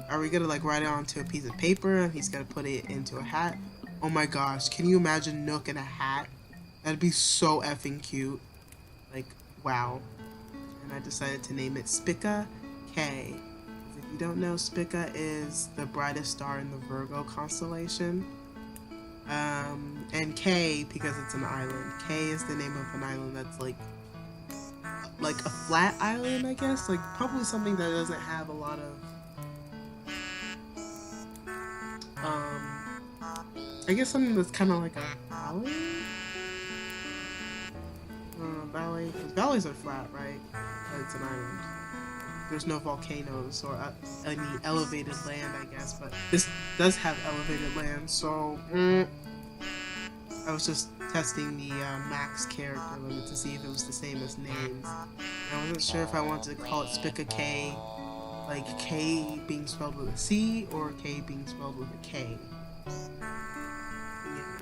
Are we gonna like write it onto a piece of paper and he's gonna put it into a hat? Oh my gosh, can you imagine Nook in a hat? That'd be so effing cute. Like, wow. And I decided to name it Spica K. If you don't know, Spica is the brightest star in the Virgo constellation. And K because it's an island. K is the name of an island that's like like a flat island, I guess. Like probably something that doesn't have a lot of I guess something that's kind of like a valley. Valley, because valleys are flat, right? It's an island. There's no volcanoes or any elevated land, I guess, but this does have elevated land, so I was just testing the max character limit to see if it was the same as names. I wasn't sure if I wanted to call it Spica K, like K being spelled with a C or K being spelled with a K. Yeah,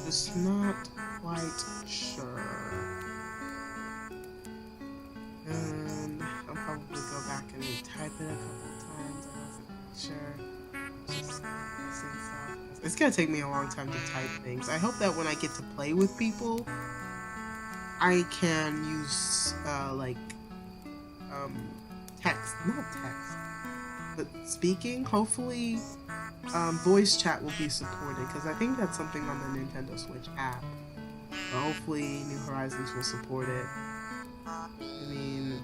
just not quite sure. And I'll probably go back and retype it a couple of times. I wasn't sure. Just missing stuff. It's gonna take me a long time to type things. I hope that when I get to play with people, I can use text, not text, but speaking. Hopefully, voice chat will be supported because I think that's something on the Nintendo Switch app. So hopefully, New Horizons will support it. I mean,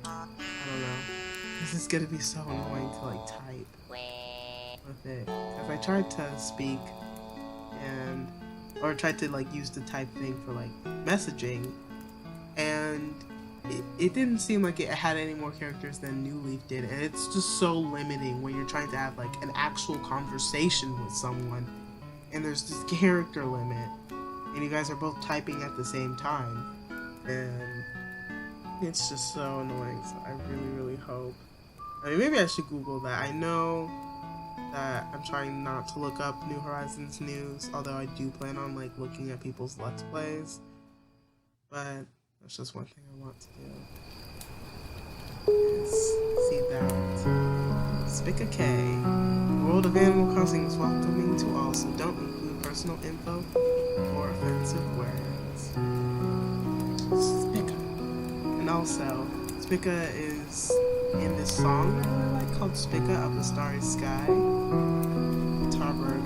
I don't know. This is gonna be so annoying to like type with it. If I tried to speak or tried to like use the type thing for like messaging, and it didn't seem like it had any more characters than New Leaf did, and it's just so limiting when you're trying to have like an actual conversation with someone, and there's this character limit, and you guys are both typing at the same time, and it's just so annoying. So I really hope. I mean, maybe I should Google that. I know that I'm trying not to look up New Horizons news, although I do plan on like looking at people's Let's Plays. But that's just one thing I want to do. Is see that. Spica K. The world of Animal Crossing is welcoming to all, so don't include personal info or offensive words. Spica. And also, Spica is in this song that I really like called Spica of the Starry Sky. Tarbird.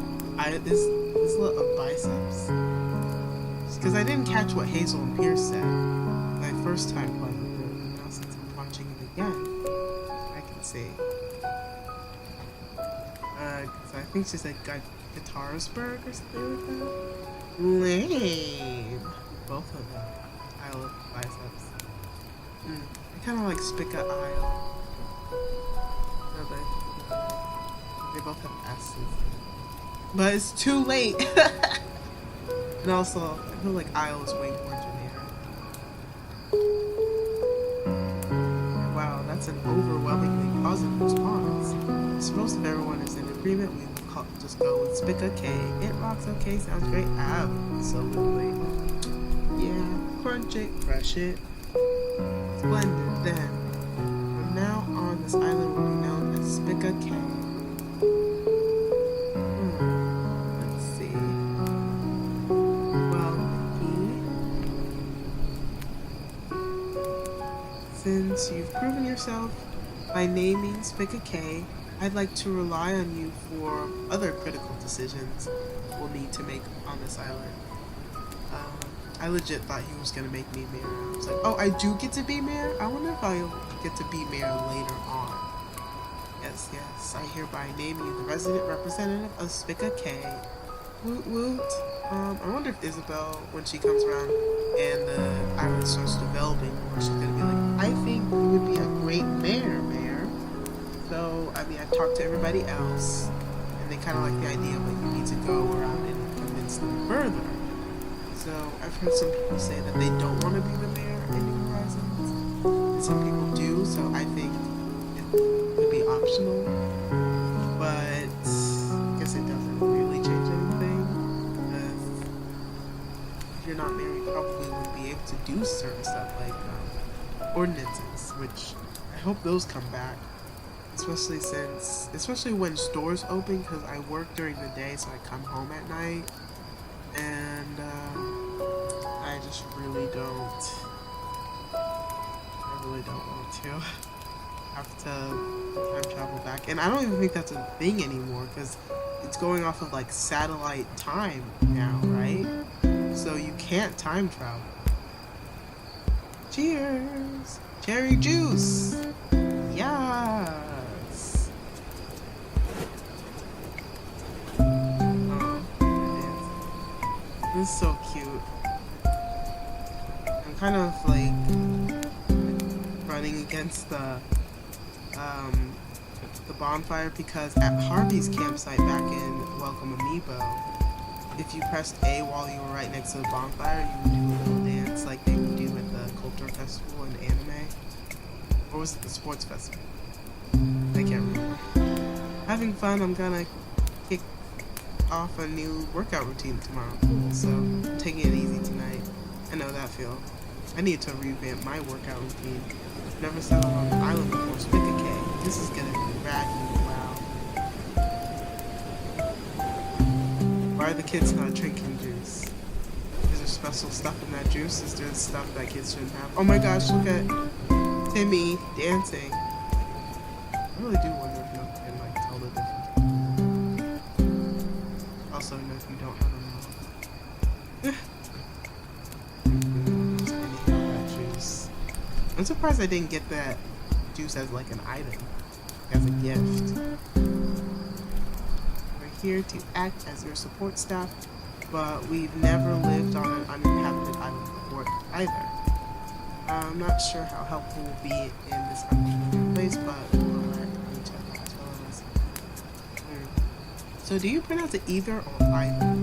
This little biceps. Because I didn't catch what Hazel and Pierce said my first time playing with it, and now since I'm watching it again, I can see. So I think she said Guitarsburg or something like that. Lame. Both of them. Isle of Biceps. I kind of like Spica Isle. They both have S's. But it's too late. And also, I feel like Isle is way more generic. Wow, that's an overwhelmingly positive response. So most of everyone is in agreement. We will just go with Spica K. It rocks. Okay, sounds great. Absolutely. Yeah, crunch it, crush it. Splendid. Then, from now on, this island will be known as Spica K. Let's see. Well, since you've proven yourself by naming Spica K, I'd like to rely on you for other critical decisions we'll need to make on this island. I legit thought he was gonna make me mayor. I was like, oh, I do get to be mayor? I wonder if I'll get to be mayor later on. Yes, I hereby name you the resident representative of Spica K. Woot woot. I wonder if Isabelle, when she comes around and the island starts developing more, she's gonna be like, I think you would be a great mayor. So, I mean, I talked to everybody else, and they kind of like the idea, but you need to go around and convince them further. So, I've heard some people say that they don't want to be the mayor in New Horizons, and some people do, so I think it would be optional, but I guess it doesn't really change anything, because if you're not married, you probably wouldn't be able to do certain stuff like ordinances, which I hope those come back. Especially when stores open, because I work during the day, so I come home at night, and I just really don't want to have to time travel back, and I don't even think that's a thing anymore, because it's going off of like satellite time now, right? So you can't time travel, which Cheers! Cherry juice! Yes! Oh, this is so cute. I'm kind of like running against the bonfire because at Harvey's campsite back in Welcome Amiibo, if you pressed A while you were right next to the bonfire, you would do a little dance like they would do at the Culture Festival in anime. Or was it the Sports Festival? I can't remember. Having fun, I'm gonna kick off a new workout routine tomorrow. So, I'm taking it easy tonight. I know that feel. I need to revamp my workout routine. Never settled on an island before, so pick a K. This is gonna be rad. Wow. Why are the kids not drinking juice? Is there special stuff in that juice? Is there stuff that kids shouldn't have? Oh my gosh, look at Timmy dancing. I really do wonder if you can like tell the difference. Also, no, if you don't have a mouth. That juice. I'm surprised I didn't get that juice as like an item, as a gift. We're here to act as your support staff, but we've never lived on an uninhabited island before either. I'm not sure how helpful we'll be in this uninhabited place, but alright, let me check that. So do you pronounce it either or either?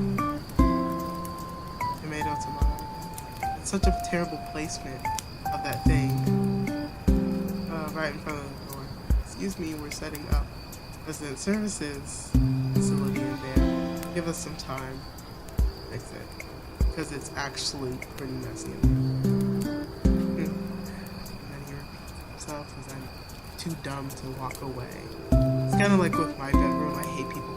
Tomato, tomato. It's such a terrible placement of that thing. Right in front of the door. Excuse me, we're setting up resident services facility in there. Give us some time to fix it, because it's actually pretty messy in there. And he repeats himself because I'm too dumb to walk away. It's kind of like with my bedroom. I hate people.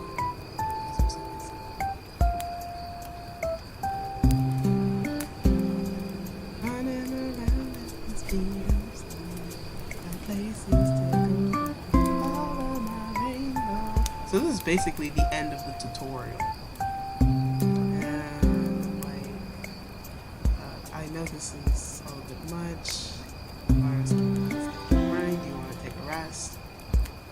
So this is basically the end of the tutorial. And like, I know this is a little bit much. Do you want to take a rest?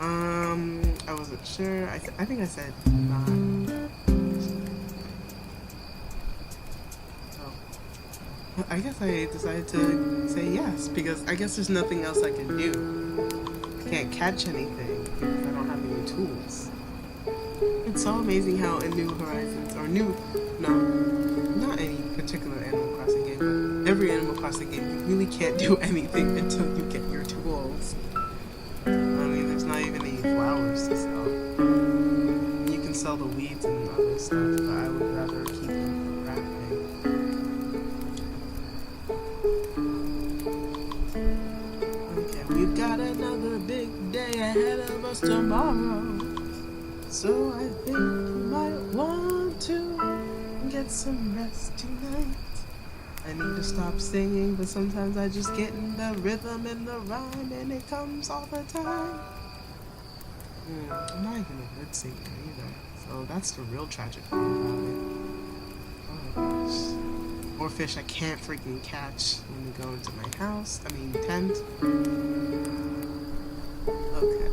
I wasn't sure. I think I said not. So, I guess I decided to say yes because I guess there's nothing else I can do. I can't catch anything because I don't have any tools. It's so amazing how in New Horizons, or not any particular Animal Crossing game, but every Animal Crossing game, you really can't do anything until you get your tools. I mean, there's not even any flowers to sell. You can sell the weeds and other stuff, but I would rather keep them for crafting. Okay, we've got another big day ahead of us tomorrow. So I think you might want to get some rest tonight. I need to stop singing, but sometimes I just get in the rhythm and the rhyme, and it comes all the time. I'm not even a good singer either, so that's the real tragic part about it. Oh my gosh. More fish I can't freaking catch when we go into my house. Tent. Okay.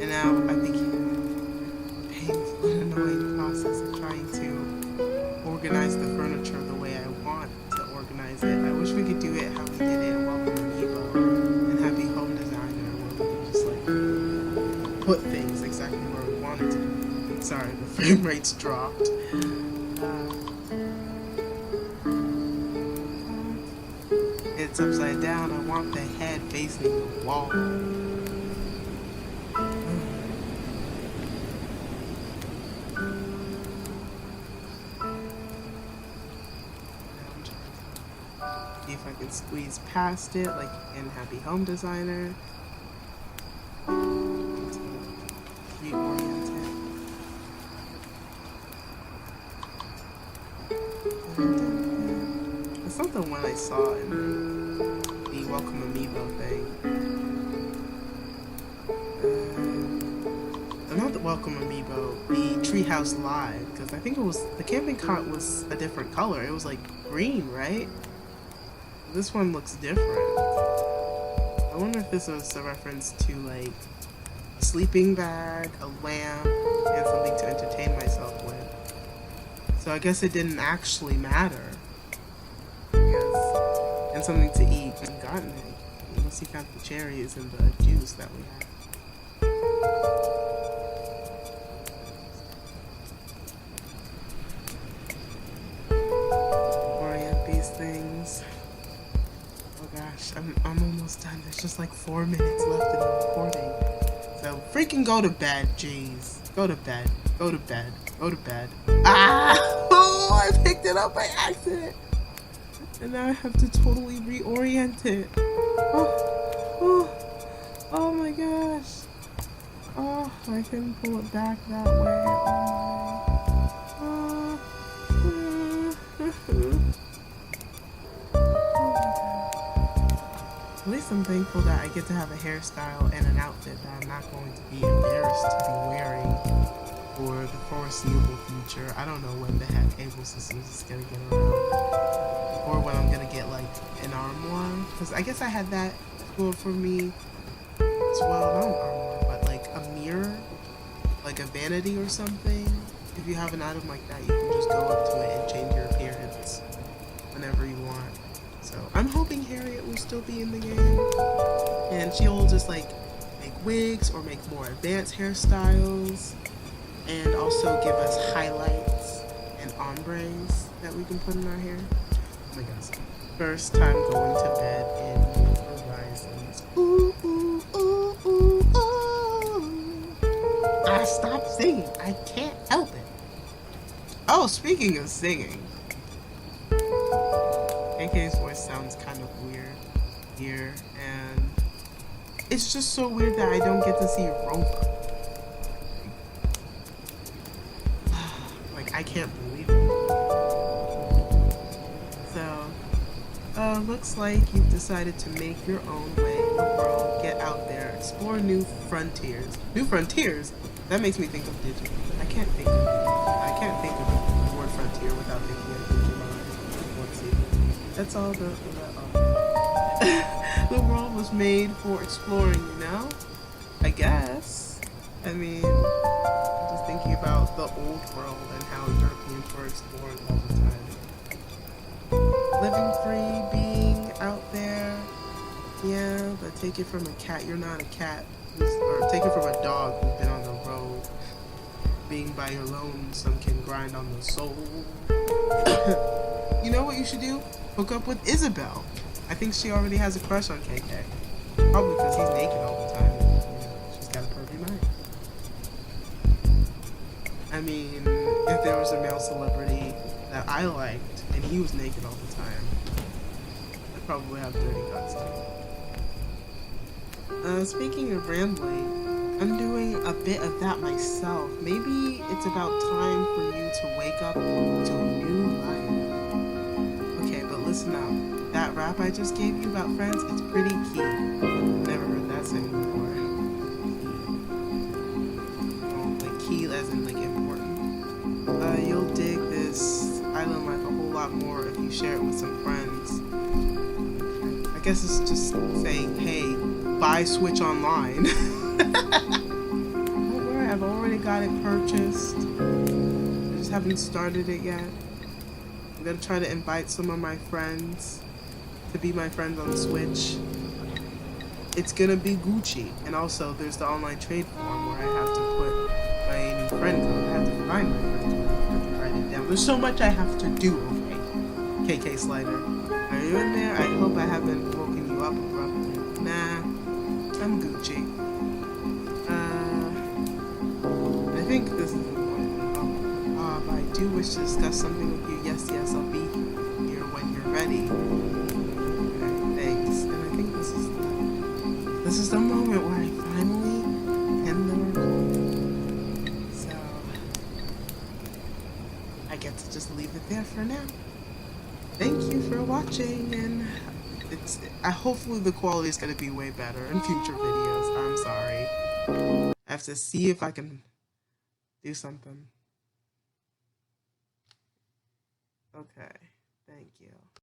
Now, I think the painful and annoying process of trying to organize the furniture the way I want to organize it. I wish we could do it how we did it in Welcome Amiibo and have the home designer where we could just like put things exactly where we wanted to. Sorry, the frame rate's dropped. It's upside down. I want the head facing the wall. See if I can squeeze past it like in Happy Home Designer. Reorient it. It's not the one I saw in the Welcome Amiibo thing. Not the Welcome Amiibo, the Treehouse Live, because I think it was, the camping cot was a different color. It was like green, right? This one looks different. I wonder if this was a reference to like a sleeping bag, a lamp, and something to entertain myself with. So I guess it didn't actually matter. Because, and something to eat and gotten it. Unless you count the cherries and the juice that we had. Orient these things. Oh gosh, I'm almost done. There's just like 4 minutes left in the recording. So freaking go to bed, jeez. Go to bed. Go to bed. Go to bed. Ah! Oh, I picked it up by accident. And now I have to totally reorient it. Oh my gosh. Oh, I can pull it back that way. Oh At least I'm thankful that I get to have a hairstyle and an outfit that I'm not going to be embarrassed to be wearing for the foreseeable future. I don't know when the heck Able Systems is gonna get around. Or when I'm gonna get like an armoire. Because I guess I had that spoiled for me as well. Not an armoire, but like a mirror. Like a vanity or something. If you have an item like that, you can just go up to it and change your appearance whenever you want. So I'm hoping Harriet will still be in the game. And she'll just like make wigs or make more advanced hairstyles. And also give us highlights and ombres that we can put in our hair. Oh my gosh. First time going to bed in New Horizons. Ooh, ooh, ooh, ooh, ooh. I stopped singing. I can't help it. Oh, speaking of singing. AK's voice sounds kind of weird here. And it's just so weird that I don't get to see Rover. I can't believe it. So, looks like you've decided to make your own way in the world, get out there, explore new frontiers. New frontiers? That makes me think of Digimon. I can't think of the word frontier without thinking of Digimon. Let's see. That's all the world was made for exploring, you know? I guess. I mean, just thinking about the old world and how Europeans were exploring all the time. Living free, being out there. Yeah, but take it from a cat. You're not a cat. Or take it from a dog who's been on the road. Being by your lonesome can grind on the soul. You know what you should do? Hook up with Isabelle. I think she already has a crush on KK. Probably because he's naked all the time. You know, she's got a pervy mind. I mean, if there was a male celebrity that I liked and he was naked all the time, I'd probably have dirty thoughts too. Speaking of rambling, I'm doing a bit of that myself. Maybe it's about time for you to wake up to a new life. Okay, but listen up. That rap I just gave you about friends, it's pretty key. Never heard that saying before. Like key as in like important. You'll dig this island life a whole lot more if you share it with some friends. I guess it's just saying, hey, buy Switch Online. Don't worry, I've already got it purchased. I just haven't started it yet. I'm gonna try to invite some of my friends to be my friends on Switch. It's gonna be Gucci. And also, there's the online trade form where I have to put my new friend code. I have to find my friend code. I have to write it down. There's so much I have to do, okay? KK Slider. Are you in there? I hope I haven't woken you up abruptly. Nah, I'm Gucci. I think this is important. But I do wish to discuss something with you. Yes, I'll be here when you're ready. Okay, thanks. And I think this is the moment where I finally end the recording. So I get to just leave it there for now. Thank you for watching, and hopefully the quality is going to be way better in future videos. I'm sorry. I have to see if I can do something. Okay.